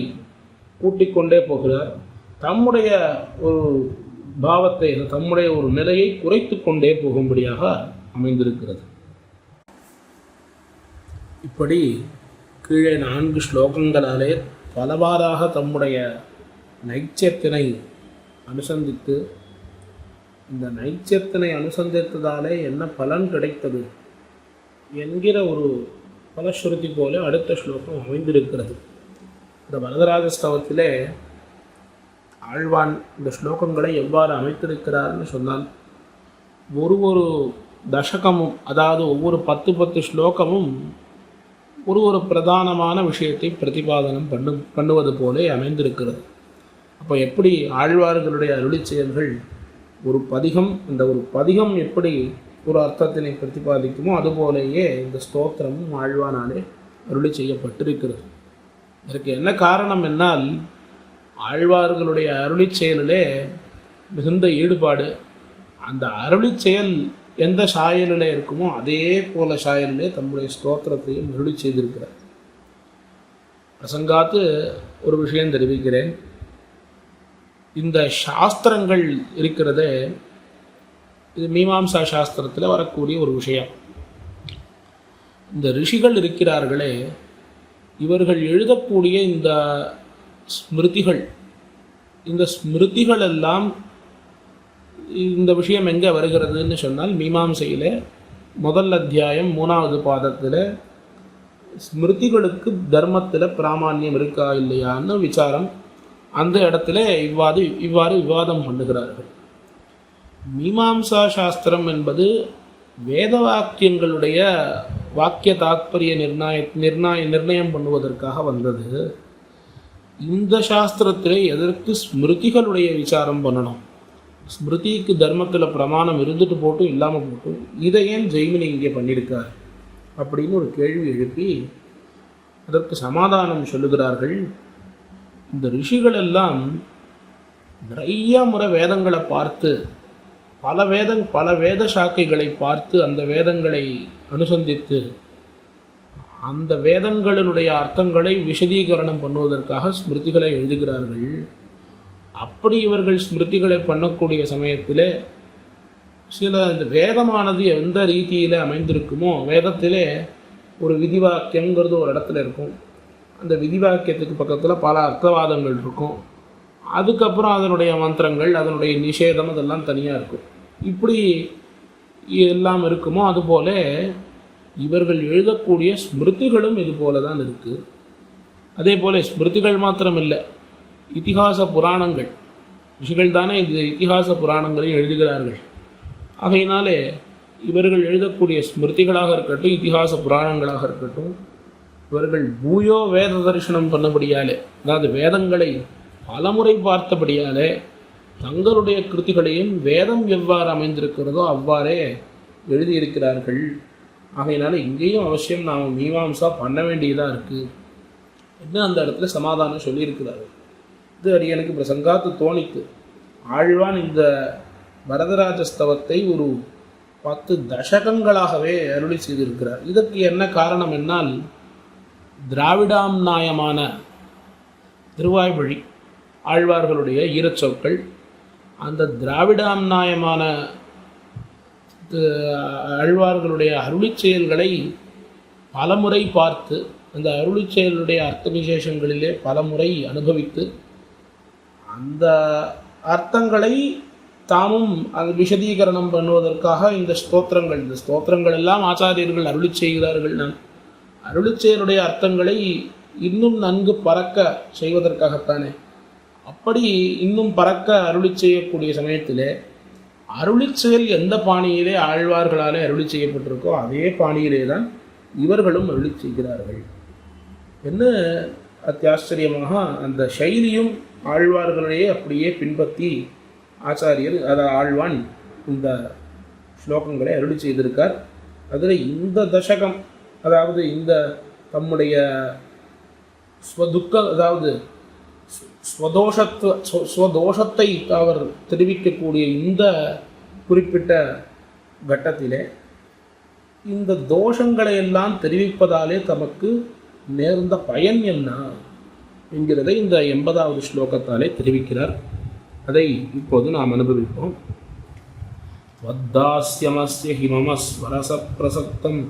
கூட்டிக் கொண்டே போகிறார். தம்முடைய ஒரு பாவத்தை, தம்முடைய ஒரு நிலையை குறைத்து கொண்டே போகும்படியாக அமைந்திருக்கிறது. இப்படி கீழே 4 ஸ்லோகங்களாலே பலவாறாக தம்முடைய நைச்சியத்தினை அனுசந்தித்து, இந்த நைச்சியத்தினை அனுசந்தித்ததாலே என்ன பலன் கிடைத்தது என்கிற ஒரு பலஸ்ருதி போல அடுத்த ஸ்லோகம் அமைந்திருக்கிறது. இந்த வரதராஜஸ்தவத்திலே ஆழ்வான் இந்த ஸ்லோகங்களை எவ்வாறு அமைத்திருக்கிறார்னு சொன்னால், ஒரு தசகமும், அதாவது ஒவ்வொரு 10 ஸ்லோகமும் ஒரு பிரதானமான விஷயத்தை பிரதிபாதனம் பண்ணுவது போலே அமைந்திருக்கிறது. அப்போ எப்படி ஆழ்வார்களுடைய அருளி செயல்கள் ஒரு பதிகம், இந்த ஒரு பதிகம் எப்படி ஒரு அர்த்தத்தினை பிரதிபாதிக்குமோ அதுபோலேயே இந்த ஸ்தோத்திரமும் ஆழ்வானாலே அருளி செய்யப்பட்டிருக்கிறது. இதற்கு என்ன காரணம் என்னால், ஆழ்வார்களுடைய அருளி செயலிலே மிகுந்த ஈடுபாடு. அந்த அருளி செயல் எந்த சாயலில் இருக்குமோ அதே போல சாயலிலே தம்முடைய ஸ்தோத்திரத்தையும் அருளி செய்திருக்கிறார். பிரசங்காத்து ஒரு விஷயம் தெரிவிக்கிறேன். இந்த சாஸ்திரங்கள் இருக்கிறதே, இது மீமாம்சா சாஸ்திரத்தில் வரக்கூடிய ஒரு விஷயம். இந்த ரிஷிகள் இருக்கிறார்களே, இவர்கள் எழுதக்கூடிய இந்த ஸ்மிருதிகள், இந்த ஸ்மிருதிகள் எல்லாம், இந்த விஷயம் எங்கே வருகிறதுன்னு சொன்னால், மீமாம்சையில் முதல் அத்தியாயம் 3வது பாதத்தில் ஸ்மிருதிகளுக்கு தர்மத்தில் பிராமான்யம் இருக்கா இல்லையான்னு விசாரம், அந்த இடத்துல இவ்வாறு விவாதம் பண்ணுகிறார்கள். மீமாம்சா சாஸ்திரம் என்பது வேத வாக்கியங்களுடைய வாக்கிய தாத்பரிய நிர்ணயம் பண்ணுவதற்காக வந்தது. இந்த சாஸ்திரத்திலே எதற்கு ஸ்மிருதிகளுடைய விசாரம் பண்ணணும்? ஸ்மிருதிக்கு தர்மத்தில் பிரமாணம் இருந்துட்டு போட்டும் இல்லாமல் போட்டும் இதை ஏன் ஜெய்மினி இங்கே பண்ணியிருக்கார் அப்படின்னு ஒரு கேள்வி எழுப்பி அதற்கு சமாதானம் சொல்லுகிறார்கள். இந்த ரிஷிகள் எல்லாம் நிறைய முறை வேதங்களை பார்த்து, பல வேத சாக்கைகளை பார்த்து அந்த வேதங்களை அனுசந்தித்து அந்த வேதங்களினுடைய அர்த்தங்களை விசதீகரணம் பண்ணுவதற்காக ஸ்மிருதிகளை எழுதுகிறார்கள். அப்படி இவர்கள் ஸ்மிருதிகளை பண்ணக்கூடிய சமயத்தில் சில இந்த வேதமானது எந்த ரீதியில் அமைந்திருக்குமோ, வேதத்திலே ஒரு விதிவாக்கியங்கிறது ஒரு இடத்துல இருக்கும், அந்த விதிவாக்கியத்துக்கு பக்கத்தில் பல அர்த்தவாதங்கள் இருக்கும், அதுக்கப்புறம் அதனுடைய மந்திரங்கள், அதனுடைய நிஷேதம் அதெல்லாம் தனியாக இருக்கும். இப்படி எல்லாம் இருக்குமோ அதுபோல இவர்கள் எழுதக்கூடிய ஸ்மிருதிகளும் இது போல தான் இருக்குது. அதே போல் ஸ்மிருதிகள் மாத்திரம் இல்லை, இதிகாச புராணங்கள், ரிஷிகள் தானே இந்த இதிகாச புராணங்களை எழுதுகிறார்கள். ஆகையினாலே இவர்கள் எழுதக்கூடிய ஸ்மிருதிகளாக இருக்கட்டும், இதிகாச புராணங்களாக இருக்கட்டும், இவர்கள் பூயோ வேத தரிசனம் பண்ணபடியாலே, அதாவது வேதங்களை பலமுறை பார்த்தபடியாலே தங்களுடைய கிருதிகளையும் வேதம் எவ்வாறு அமைந்திருக்கிறதோ அவ்வாறே எழுதியிருக்கிறார்கள். ஆகையினால இங்கேயும் அவசியம் நாம் மீமாம்சா பண்ண வேண்டியதாக இருக்குது என்ன அந்த இடத்துல சமாதானம் சொல்லியிருக்கிறாரு. இது அடியனுக்கு பிரசங்காத்து தோணித்து. ஆழ்வான் இந்த வரதராஜஸ்தவத்தை ஒரு 10 தசகங்களாகவே அருளி செய்திருக்கிறார். இதற்கு என்ன காரணம் என்னால், திராவிடாம்நாயமான திருவாய்மொழி ஆழ்வார்களுடைய ஈரச்சொற்கள், அந்த திராவிடாம்நாயமான ஆழ்வார்களுடைய அருளிச் செயல்களை பலமுறை பார்த்து, அந்த அருளிச் செயலுடைய அர்த்த விசேஷங்களிலே பலமுறை அனுபவித்து, அந்த அர்த்தங்களை தாமும் அது விஷதீகரணம் பண்ணுவதற்காக இந்த ஸ்தோத்திரங்கள் எல்லாம் ஆச்சாரியர்கள் அருளிச் செய்கிறார்கள். நான் அருளிச் செயலுடைய அர்த்தங்களை இன்னும் நன்கு பறக்க செய்வதற்காகத்தானே. அப்படி இன்னும் பறக்க அருளிச் செய்யக்கூடிய சமயத்திலே அருளிச் செயல் எந்த பாணியிலே ஆழ்வார்களாலே அருளிச் செய்யப்பட்டிருக்கோ அதே பாணியிலே தான் இவர்களும் அருளிச் செய்கிறார்கள். என்ன அத்தியாச்சரியமாக அந்த சைலியும் ஆழ்வார்களையே அப்படியே பின்பற்றி ஆச்சாரியர் ஆழ்வான் இந்த ஸ்லோகங்களை அருளி செய்திருக்கார். அதில் இந்த தசகம், அதாவது இந்த தம்முடைய ஸ்வதுக்க, அதாவது ஸ்வதோஷத்தை அவர் தெரிவிக்கக்கூடிய இந்த குறிப்பிட்ட கட்டத்திலே இந்த தோஷங்களை எல்லாம் தெரிவிப்பதாலே தமக்கு நேர்ந்த பயன் என்ன என்கிறதை இந்த 80வது ஸ்லோகத்தாலே தெரிவிக்கிறார். அதை இப்போது நாம் அனுபவிப்போம். வத்தாஸ்யமஸ்ய ஹிமமஸ்வரச பிரசக்தம்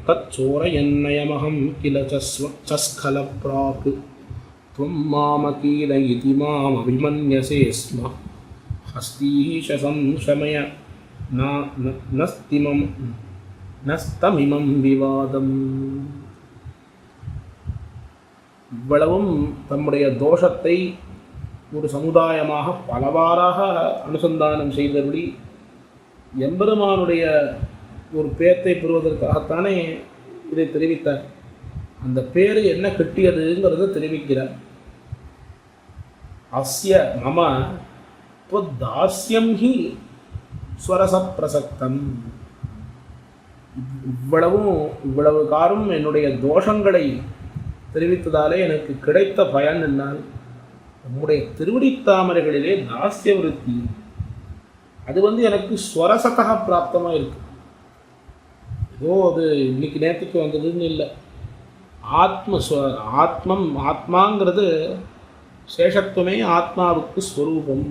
தச்சோரயன்னயமகம் கில சஸ்கல பிராக் த்வம் மாமகீல இதி மாமபிமன்யசே ஸ்ம ஹஸ்தீஷசம் சமய நஸ்தமிமம் விவாதம். இவ்வளவும் தம்முடைய தோஷத்தை ஒரு சமுதாயமாக பலவாறாக அனுசந்தானம் செய்தபடி எம்பெருமானுடைய ஒரு பேத்தை பெறுவதற்காகத்தானே இதை தெரிவித்தார். அந்த பேர் என்ன கிட்டியதுங்கிறத தெரிவிக்கிறார். அஸ்ய மம தாஸ்யம் ஹி ஸ்வரச பிரசக்தம். இவ்வளவு காரும் என்னுடைய தோஷங்களை தெரிவித்ததாலே எனக்கு கிடைத்த பயன் என்னால் நம்முடைய திருவடித்தாமரைகளிலே தாஸ்ய விருத்தி, அது எனக்கு ஸ்வரசத்தக பிராப்தமாக இருக்கு. ஏதோ அது இன்னைக்கு நேற்றுக்கு வந்ததுன்னு இல்லை. ஆத்மாங்கிறது சேஷத்துவமே ஆத்மாவுக்கு ஸ்வரூபம்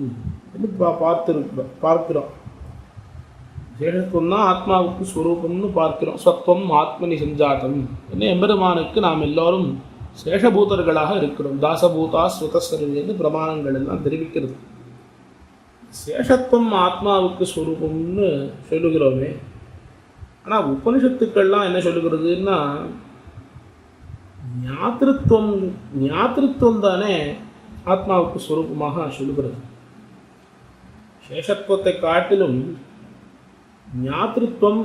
என்று பார்க்கிறோம். சேஷத்துவம் தான் ஆத்மாவுக்கு ஸ்வரூபம்னு பார்க்கிறோம். சத்துவம் ஆத்மனி சஞ்சாத்தம் என்ன எம்பெருமானுக்கு நாம் எல்லோரும் சேஷபூதர்களாக இருக்கிறோம். தாசபூதா ஸ்வதஸ்வரவி என்று பிரமாணங்கள் எல்லாம் தெரிவிக்கிறது. சேஷத்துவம் ஆத்மாவுக்கு ஸ்வரூபம்னு சொல்லுகிறோமே, ஆனால் உபனிஷத்துக்கள்லாம் என்ன சொல்லுகிறதுன்னா ஞாத்திருத்துவம் தானே ஆத்மாவுக்கு ஸ்வரூபமாக சொல்லுகிறது. சேஷத்துவத்தை காட்டிலும் ஞாத்திருத்துவம்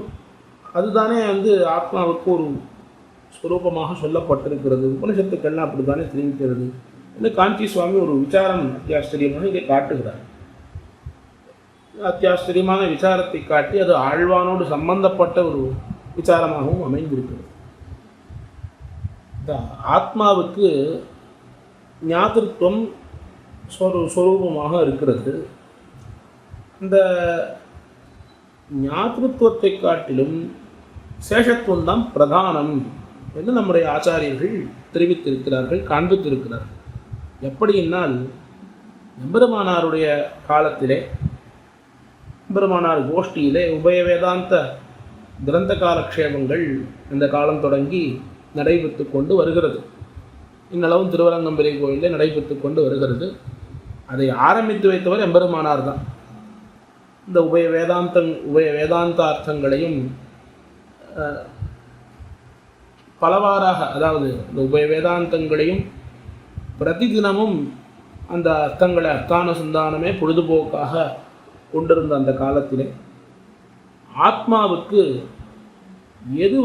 அதுதானே ஆத்மாவுக்கு ஒரு ஸ்வரூபமாக சொல்லப்பட்டிருக்கிறது. உபனிஷத்துக்கள்லாம் அப்படி தானே தெரிவிக்கிறது என்று காஞ்சி சுவாமி ஒரு விசாரம் அத்தியாச்சரியமாக இதை காட்டுகிறார். அத்தியாச்சரியமான விசாரத்தை காட்டி அது ஆழ்வானோடு சம்பந்தப்பட்ட ஒரு விசாரமாகவும் அமைந்திருக்கிறது. இந்த ஆத்மாவுக்கு ஞாத்திருத்துவம் ஸ்வரூபமாக இருக்கிறது. இந்த ஞாத்திருத்துவத்தை காட்டிலும் சேஷத்துவம் தான் பிரதானம் என்று நம்முடைய ஆச்சாரியர்கள் தெரிவித்திருக்கிறார்கள், காண்பித்திருக்கிறார்கள். எப்படின்னால் எம்பெருமானாருடைய காலத்திலே, எம்பெருமானார் கோஷ்டியிலே உபய வேதாந்த கிரந்த காலக்ஷேபங்கள் இந்த காலம் தொடங்கி நடைபெற்று கொண்டு வருகிறது. இந்நளவும் திருவரங்கம்பெரிய கோயிலில் நடைபெற்று கொண்டு வருகிறது. அதை ஆரம்பித்து வைத்தவர் எம்பெருமானார் தான். இந்த உபய வேதாந்தார்த்தங்களையும் பலவாறாக, அதாவது இந்த உபய வேதாந்தங்களையும் பிரதிதினமும் அந்த அர்த்தங்களை அர்த்தானுசந்தானமே பொழுதுபோக்காக கொண்டிருந்த அந்த காலத்திலே ஆத்மாவுக்கு எது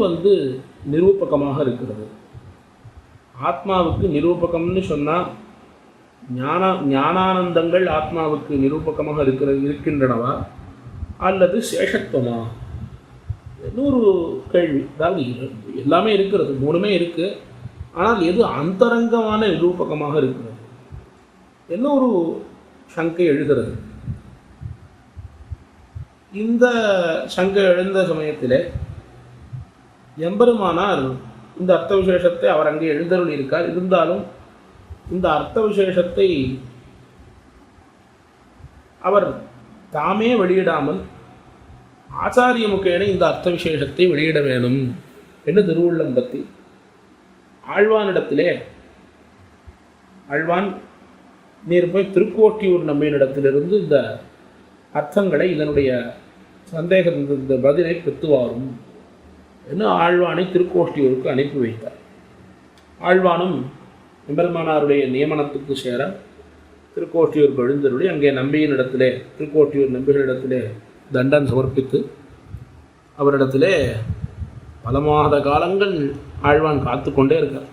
நிரூபகமாக இருக்கிறது. ஆத்மாவுக்கு நிரூபகம்னு சொன்னால் ஞானானந்தங்கள் ஆத்மாவுக்கு நிரூபகமாக இருக்கின்றனவா அல்லது சேஷத்துவமா? இன்னொரு கேள்வி. அதாவது எல்லாமே இருக்கிறது, மூணுமே இருக்குது, ஆனால் எது அந்தரங்கமான நிரூபகமாக இருக்கிறது? இன்னொரு சங்கை எழுகிறது. இந்த சங்கை எழுந்த சமயத்தில் எம்பெருமானார் இந்த அர்த்த விசேஷத்தை அவர் அங்கே எழுந்தருள் இருக்கார். இருந்தாலும் இந்த அர்த்த விசேஷத்தை அவர் தாமே வெளியிடாமல் ஆச்சாரிய முகேன இந்த அர்த்த விசேஷத்தை வெளியிட வேணும் என்று திருவுள்ளம் பற்றி ஆழ்வானிடத்திலே, ஆழ்வான் நீர் போய் திருக்கோட்டியூர் நம்பியினிடத்திலிருந்து இந்த அர்த்தங்களை, இதனுடைய சந்தேகம், இந்த பதிலை பெற்றுவாரும் என்று ஆழ்வானை திருக்கோஷ்டியூருக்கு அனுப்பி வைத்தார். ஆழ்வானும் எம்பெருமானாருடைய நியமனத்துக்கு சேர திருக்கோஷ்டியூருக்கு எழுந்தருளி அங்கே நம்பியினிடத்திலே, திருக்கோட்டியூர் நம்பிகளிடத்திலே தண்டன் சமர்ப்பித்து அவரிடத்திலே பல மாத காலங்கள் ஆழ்வான் காத்து கொண்டே இருக்கார்.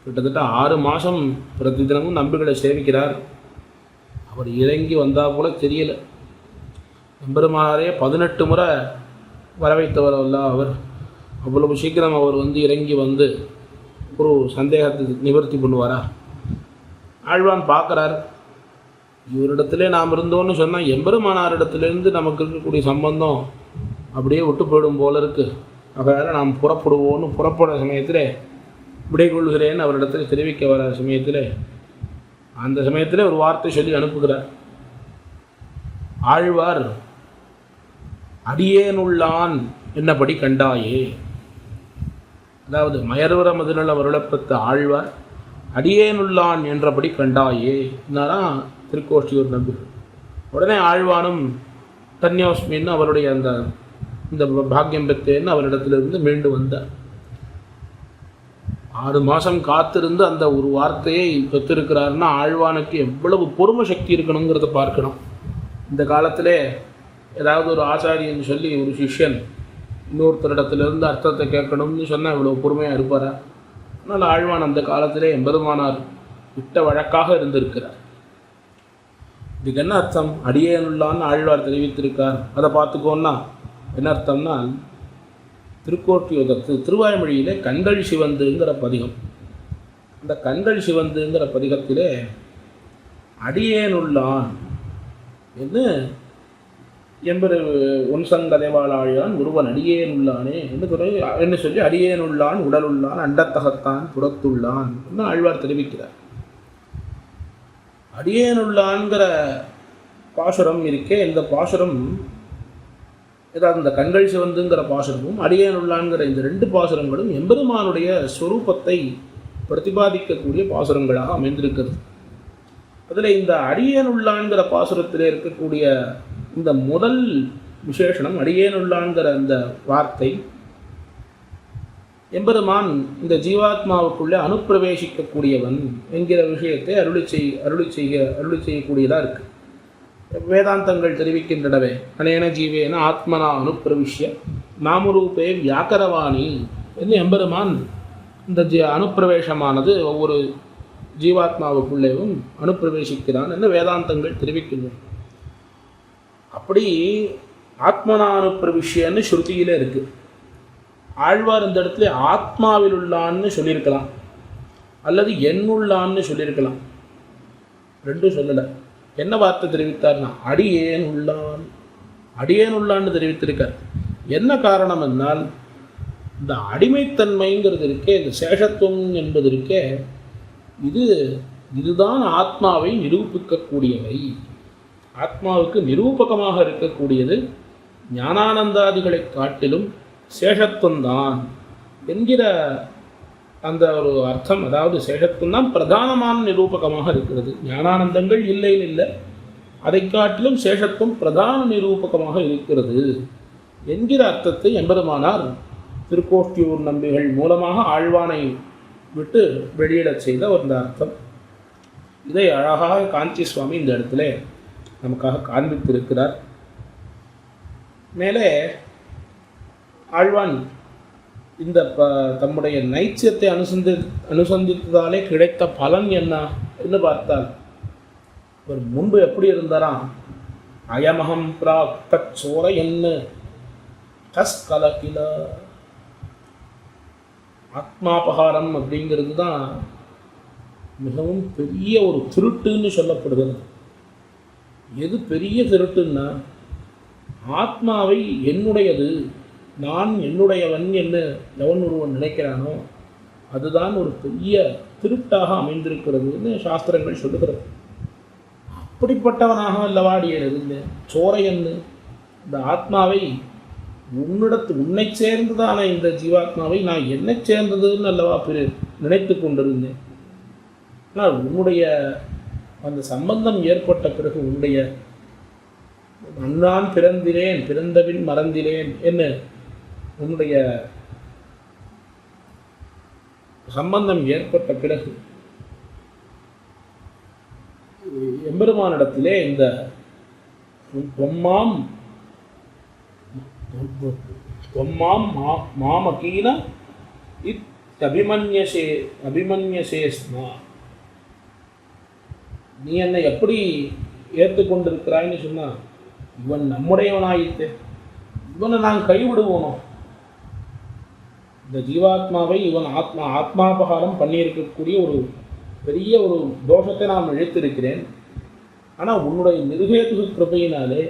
கிட்டத்தட்ட 6 மாதம் பிரதி தினமும் நம்பிகளை சேவிக்கிறார். அவர் இறங்கி வந்தால் போல தெரியல. எம்பெருமானாரே 18 முறை வரவைத்தவர் அல்ல அவர். அவ்வளவு சீக்கிரம் அவர் இறங்கி வந்து ஒரு சந்தேகத்தை நிவர்த்தி பண்ணுவாரா? ஆழ்வான் பார்க்குறார், இவரிடத்துல நாம் இருந்தோன்னு சொன்னால் எம்பெருமானாரிடத்துலேருந்து நமக்கு இருக்கக்கூடிய சம்பந்தம் அப்படியே விட்டு போயிடும் போல இருக்குது. அதனால் நாம் புறப்படுவோன்னு புறப்படுற சமயத்தில் விடை கொள்கிறேன்னு அவரிடத்தில் தெரிவிக்க வர சமயத்தில், அந்த சமயத்தில் ஒரு வார்த்தை சொல்லி அனுப்புகிறார். ஆழ்வார் அடியேனுள்ளான் என்னபடி கண்டாயே. அதாவது மயர்வர மதுநல வருளப்பத்த ஆழ்வார் அடியேனுள்ளான் என்றபடி கண்டாயே என்னதான் திருக்கோஷ்டியூர் நம்பி. உடனே ஆழ்வானும் தன்யோஸ்மின்னு அவருடைய இந்த பாக்கியம் பெற்றேன்னு அவரிடத்திலிருந்து மீண்டு வந்தார். 6 மாதம் காத்திருந்து அந்த ஒரு வார்த்தையை பெற்றிருக்கிறாருன்னா ஆழ்வானுக்கு எவ்வளவு பொறுமை சக்தி இருக்கணுங்கிறத பார்க்கணும். இந்த காலத்திலே ஏதாவது ஒரு ஆச்சாரியன்னு சொல்லி ஒரு சிஷ்யன் இன்னொருத்தரிடத்திலிருந்து அர்த்தத்தை கேட்கணும்னு சொன்னால் இவ்வளோ பொறுமையாக இருப்பாரா? ஆனால் ஆழ்வான் அந்த காலத்திலே எம்பெருமானார் விட்ட வழக்காக இருந்திருக்கிறார். இதுக்கு என்ன அர்த்தம்? அடியேனுள்ளான்னு ஆழ்வார் தெரிவித்திருக்கார். அதை பார்த்துக்கோன்னா என்ன அர்த்தம்னா, திருக்கோட்டியூர் திருவாய்மொழியிலே கண்கள் சிவந்துங்கிற பதிகம், அந்த கண்கள் சிவந்துங்கிற பதிகத்திலே அடியேனுள்ளான் என்று என்பது ஒன்சங்கதைவாளாழியான் ஒருவன் அடியேனுள்ளானே என்று சொல்லி அடியேனுள்ளான் உடலுள்ளான் அண்டத்தகத்தான் புறத்துள்ளான் என்று ஆழ்வார் தெரிவிக்கிறார். அடியேனுள்ளான்கிற பாசுரம் இருக்கே, இந்த பாசுரம் ஏதாவது இந்த கண்கள் சிவந்துங்கிற பாசுரமும் அடியேனுள்ளான்கிற இந்த 2 பாசுரங்களும் எம்பெருமானுடைய ஸ்வரூபத்தை பிரதிபாதிக்கக்கூடிய பாசுரங்களாக அமைந்திருக்கிறது. அதில் இந்த அடியேனுள்ளான்கிற பாசுரத்தில் இருக்கக்கூடிய இந்த முதல் விசேஷனம், அடியேனுள்ளான்கிற அந்த வார்த்தை, எம்பெருமான் இந்த ஜீவாத்மாவுக்குள்ளே அனுப்பிரவேசிக்கக்கூடியவன் என்கிற விஷயத்தை அருளி செய்யக்கூடியதாக இருக்குது. வேதாந்தங்கள் தெரிவிக்கின்றனவே, அனேன ஜீவேன ஆத்மனா அனுப்பிரவிஷ்ய நாமரூபே வியாக்கரவாணி என்று எம்பெருமான் இந்த அனுப்பிரவேசமானது ஒவ்வொரு ஜீவாத்மாவுக்குள்ளேயும் அனுப்பிரவேசிக்கிறான் என்று வேதாந்தங்கள் தெரிவிக்கின்றன. அப்படி ஆத்மனா அனுப்பிரவிஷ்யன்னு ஸ்ருதியிலே இருக்குது. ஆழ்வார் இந்த இடத்துல ஆத்மாவில் உள்ளான்னு சொல்லியிருக்கலாம், அல்லது என்னுள்ளான்னு சொல்லியிருக்கலாம். ரெண்டும் சொல்லலை. என்ன வார்த்தை தெரிவித்தார்னா அடியேன் உள்ளான்னு தெரிவித்திருக்கார். என்ன காரணம் என்னால், இந்த அடிமைத்தன்மைங்கிறது இருக்கே, இந்த சேஷத்துவம் என்பது இருக்கே, இதுதான் ஆத்மாவை நிரூபிக்கக்கூடியவை. ஆத்மாவுக்கு நிரூபகமாக இருக்கக்கூடியது ஞானானந்தாதிகளை காட்டிலும் சேஷத்துவம்தான் என்கிற அந்த ஒரு அர்த்தம். அதாவது சேஷத்துவம் தான் பிரதானமான நிரூபகமாக இருக்கிறது. ஞானானந்தங்கள் இல்லைன்னு இல்லை, அதை காட்டிலும் சேஷத்துவம் பிரதான நிரூபகமாக இருக்கிறது என்கிற அர்த்தத்தை எம்பெருமானார் திருக்கோஷ்டியூர் நம்பிகள் மூலமாக ஆழ்வானை விட்டு வெளியிடச் செய்த ஒரு அர்த்தம். இதை அழகாக காஞ்சி சுவாமி இந்த இடத்துல நமக்காக காண்பித்திருக்கிறார். மேலே ஆழ்வான் இந்த தம்முடைய நைச்சியத்தை அனுசந்தித்ததாலே கிடைத்த பலன் என்ன என்று பார்த்தால், ஒரு முன்பு எப்படி இருந்தாராம், அயமகம் பிராப்த சோர என்ன கஸ்கலகில. ஆத்மாபகாரம் அப்படிங்கிறது தான் மிகவும் பெரிய ஒரு திருட்டுன்னு சொல்லப்படுகிறது. எது பெரிய திருட்டுன்னா, ஆத்மாவை என்னுடையது, நான் என்னுடையவன் என்று எவன் ஒருவன் நினைக்கிறானோ அதுதான் ஒரு பெரிய திருட்டாக அமைந்திருக்கிறதுன்னு சாஸ்திரங்கள் சொல்லுகிறது. அப்படிப்பட்டவனாக அல்லவாடியது சோரையன்னு. இந்த ஆத்மாவை உன்னை சேர்ந்ததான இந்த ஜீவாத்மாவை நான் என்னை சேர்ந்ததுன்னு அல்லவா நினைத்து கொண்டிருந்தேன். ஆனால் உன்னுடைய அந்த சம்பந்தம் ஏற்பட்ட பிறகு உன்னுடைய நான் பிறந்திலேன், பிறந்தபின் மறந்திலேன் என்ன உன்னுடைய சம்பந்தம் ஏற்பட்ட பிறகு எம்பெருமானிடத்திலே இந்த மாமகீன அபிமன்யசேஸ்மா, நீ என்னை எப்படி ஏற்றுக்கொண்டிருக்கிறாய்ன்னு சொன்னா, இவன் நம்முடையவனாயிட்டு இவனை நான் கைவிடுவோனோ? இந்த ஜீவாத்மாவை இவன் ஆத்மாபகாரம் பண்ணியிருக்கக்கூடிய ஒரு பெரிய ஒரு தோஷத்தை நான் இழைத்திருக்கிறேன். ஆனால் உன்னுடைய நிருகேது கிருபையினாலே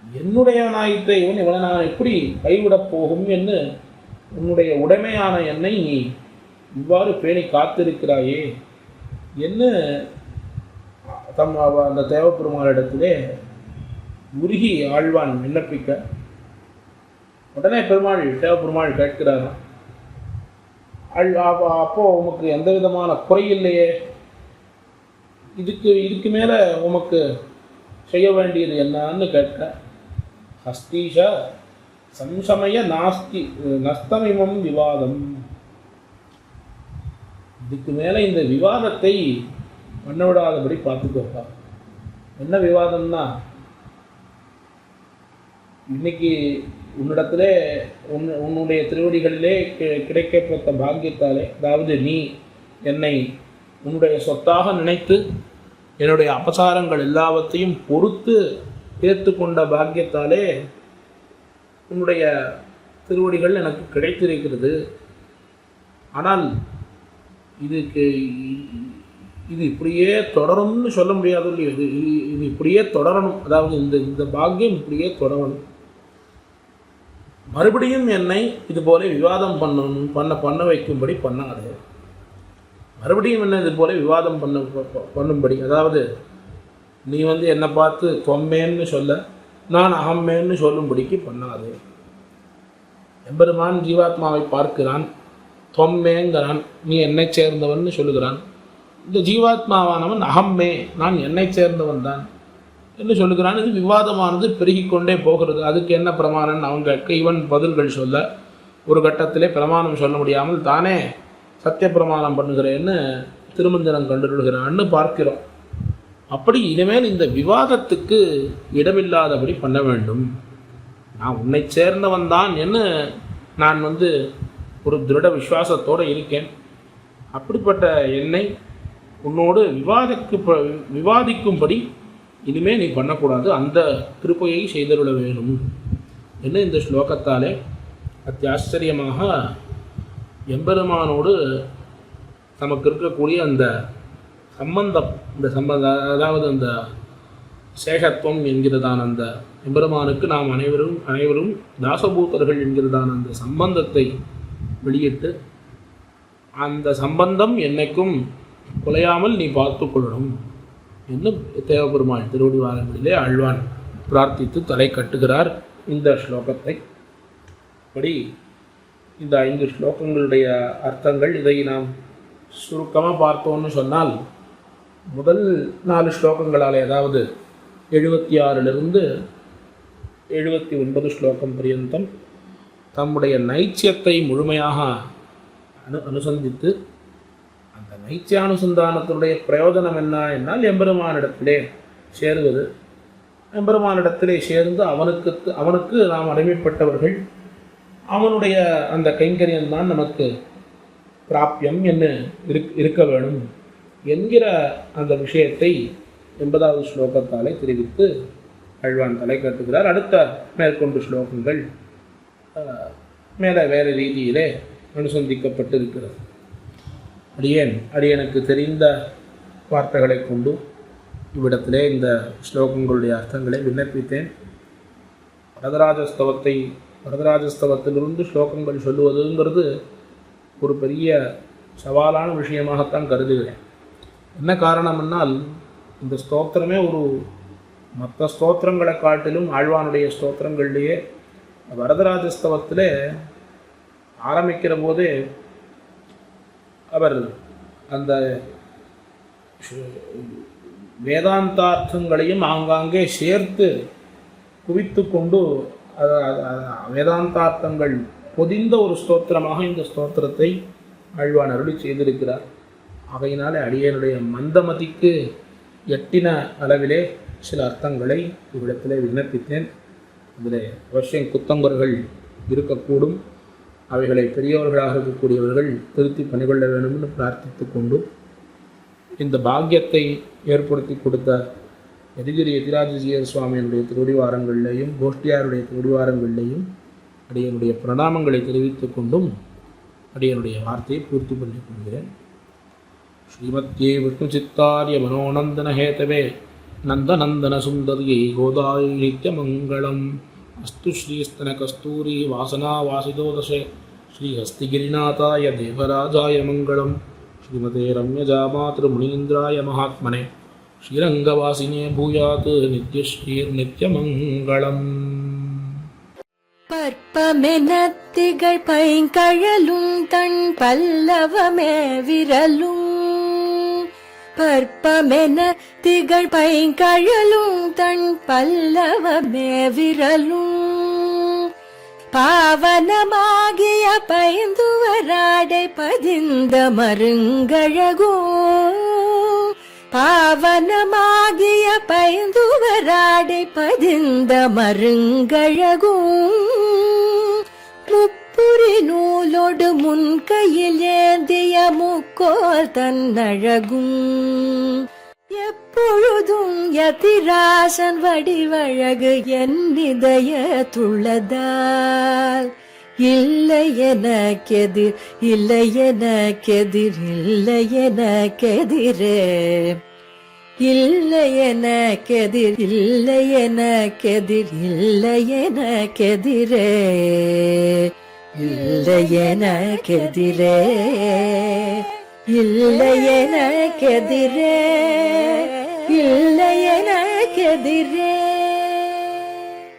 என்னுடையவனாயிட்ட இவனை நான் எப்படி கைவிடப் போகும் என்று உன்னுடைய உடைமையான என்னை நீ இவ்வாறு பேணி காத்திருக்கிறாயே என்ன அந்த தேவப்பெருமாளிடத்திலே உருகி ஆழ்வான் விண்ணப்பிக்க, உடனே தேவப்பெருமாள் கேட்கிறாராம், அப்போ உமக்கு எந்த விதமான குறையில்லையே, இதுக்கு மேலே உமக்கு செய்ய வேண்டியது என்னன்னு கேட்க, ஹஸ்தீஷ சம்சமய நஸ்தமிமம் விவாதம், இதுக்கு மேலே இந்த விவாதத்தை பண்ண விடாதபடி பார்த்துக்கோப்பா. என்ன விவாதம்னா, இன்னைக்கு உன்னிடத்திலே உன்னுடைய திருவடிகளிலே கிடைக்கப்பட்ட பாக்கியத்தாலே, அதாவது நீ என்னை உன்னுடைய சொத்தாக நினைத்து என்னுடைய அபசாரங்கள் எல்லாவற்றையும் பொறுத்து ஏற்றுக்கொண்ட பாக்கியத்தாலே உன்னுடைய திருவடிகள் எனக்கு கிடைத்திருக்கிறது. ஆனால் இது இப்படியே தொடரும்னு சொல்ல முடியாது இல்லையோ, இது இப்படியே தொடரணும். அதாவது இந்த பாக்கியம் இப்படியே தொடரணும். மறுபடியும் என்னை இது போல விவாதம் பண்ண வைக்கும்படி பண்ணாது. மறுபடியும் என்ன இது போல விவாதம் பண்ணும்படி, அதாவது நீ என்னை பார்த்து தொம்மேன்னு சொல்ல, நான் அகம்மேன்னு சொல்லும்படிக்கு பண்ணாது. எம்பெருமான் ஜீவாத்மாவை பார்க்கிறான், தொம்மேங்கிறான், நீ என்னை சேர்ந்தவன் சொல்லுகிறான். இந்த ஜீவாத்மாவானவன் அகம்மே, நான் என்னை சேர்ந்தவன் தான் என்று சொல்லுகிறான். இது விவாதமானது பெருகிக்கொண்டே போகிறது. அதுக்கு என்ன பிரமாணம் அவன் கேட்க, இவன் பதில்கள் சொல்ல, ஒரு கட்டத்திலே பிரமாணம் சொல்ல முடியாமல் தானே சத்திய பிரமாணம் பண்ணுகிறேன்னு திருமஞ்சனம் கண்டுகொள்கிறான்னு பார்க்கிறோம். அப்படி இனிமேல் இந்த விவாதத்துக்கு இடமில்லாதபடி பண்ண வேண்டும். நான் உன்னை சேர்ந்தவன் தான் என்று நான் ஒரு திருட விசுவாசத்தோடு இருக்கேன். அப்படிப்பட்ட என்னை உன்னோடு விவாதிக்கும்படி இனிமேல் நீ பண்ணக்கூடாது, அந்த கிருபையை செய்தருள வேணும் என்று இந்த ஸ்லோகத்தாலே அத்தியாச்சரியமாக எம்பெருமானோடு நமக்கு இருக்கக்கூடிய அந்த சம்பந்தம், அதாவது அந்த சேஷத்துவம் என்கிறதான அந்த எம்பெருமானுக்கு நாம் அனைவரும் தாசபூத்தர்கள் என்கிறதான அந்த சம்பந்தத்தை வெளியிட்டு, அந்த சம்பந்தம் என்னைக்கும் குலையாமல் நீ பார்த்து கொள்ளணும் என்று தேவபெருமாள் திருவடி வாரங்களிலே ஆழ்வான் பிரார்த்தித்து தலை கட்டுகிறார் இந்த ஸ்லோகத்தை. படி இந்த 5 ஸ்லோகங்களுடைய அர்த்தங்கள், இதை நாம் சுருக்கமாக பார்த்தோன்னு சொன்னால், முதல் 4 ஸ்லோகங்களாலே, அதாவது 76லிருந்து 79 ஸ்லோகம் பரியந்தம் தம்முடைய நைச்சியத்தை முழுமையாக அனுசந்தித்து, அந்த நைச்சியானுசந்தானத்தினுடைய பிரயோஜனம் என்ன என்னால் எம்பெருமானிடத்திலே சேருவது, எம்பெருமானிடத்திலே சேர்ந்து அவனுக்கு நாம் அடிமைப்பட்டவர்கள், அவனுடைய அந்த கைங்கரியம் தான் நமக்கு பிராப்பியம் என்ன இருக்க வேணும் என்கிற அந்த விஷயத்தை 80வது ஸ்லோகத்தாலே தெரிவித்து ஆழ்வான் தலை காட்டுகிறார். அடுத்த மேற்கொண்டு ஸ்லோகங்கள் மேலே வேறு ரீதியிலே அனுசந்திக்கப்பட்டு இருக்கிறது. அடியனுக்கு தெரிந்த வார்த்தைகளை கொண்டு இவ்விடத்திலே இந்த ஸ்லோகங்களுடைய அர்த்தங்களை விண்ணப்பித்தேன். வரதராஜஸ்தவத்திலிருந்து ஸ்லோகங்கள் சொல்லுவதுங்கிறது ஒரு பெரிய சவாலான விஷயமாகத்தான் கருதுகிறேன். என்ன காரணம்னால் இந்த ஸ்தோத்திரமே ஒரு மற்ற ஸ்தோத்திரங்களை காட்டிலும் ஆழ்வானுடைய ஸ்தோத்திரங்கள்லேயே வரதராஜஸ்தவத்தில் ஆரம்பிக்கிற போதே அவர் அந்த வேதாந்தார்த்தங்களையும் ஆங்காங்கே சேர்த்து குவித்து கொண்டு வேதாந்தார்த்தங்கள் பொதிந்த ஒரு ஸ்தோத்திரமாக இந்த ஸ்தோத்திரத்தை ஆழ்வான் அருளி செய்திருக்கிறார். ஆகையினாலே அடியனுடைய மந்தமதிக்கு எட்டின அளவிலே சில அர்த்தங்களை இவ்விடத்திலே விண்ணப்பித்தேன். அதில் அவசியம் குத்தங்குறைகள் இருக்கக்கூடும். அவைகளை பெரியவர்களாக இருக்கக்கூடியவர்கள் திருத்தி பணிகொள்ள வேண்டும் என்று பிரார்த்தித்து கொண்டு இந்த பாக்கியத்தை ஏற்படுத்தி கொடுத்த எதிகிரி எதிராஜஜியர் சுவாமியினுடைய திருவடிவாரங்களிலேயும் கோஷ்டியாருடைய திருவடிவாரங்களிலேயும் அடியனுடைய பிரணாமங்களை தெரிவித்துக் கொண்டும் அடியனுடைய வார்த்தையை பூர்த்தி பண்ணிக் கொள்கிறேன். ஸ்ரீமத்யே விஷ்ணு சித்தாரிய மனோநந்தன ஹேதவே நந்தநந்தன சுந்தரியை கோதாயை நித்யமங்கலம் அஸ்து ஸ்ரீஸ்தன கஸ்தூரி வாசனா வாசிதோதசே ஸ்ரீஹஸ்திகிரிநாதாய தேவராஜாய மங்களம். ஸ்ரீமதே ரம்யஜா மாத்ரு முனீந்திராய மகாத்மனே ஸ்ரீரங்கவாசினே பூயாத் நித்யஸ்ரீர் நித்யமங்கலம். பற்பமெனத்திகள் பைங்கழலும் தன் பல்லவமே விரலும் பற்பமென திகழ் பைங்கழலும் தன் பல்லவமே விரலும் பாவனமாகிய பைந்துவராடை பதிந்த மருங்கழகும் பாவனமாகிய பைந்துவராடை பதிந்த மருங்கழகும் முப்புரி நூலோடு முன்கையில் ஏந்திய முக்கோல் தன்னழகும் எப்பொழுதும் யதிராசன் வடிவழகு என் இதயத்துள்ளதால் இல்லை எனக்கெதிர் இல்லை எனக்கெதிர் இல்லை எனக்கெதிரே இல்லை எனக்கெதிர் இல்லை எனக்கெதிர் இல்லை எனக்கெதிரே இல்லை எனக்கெதிரே இல்லை எனக்கெதிரே இல்லை எனக்கெதிரே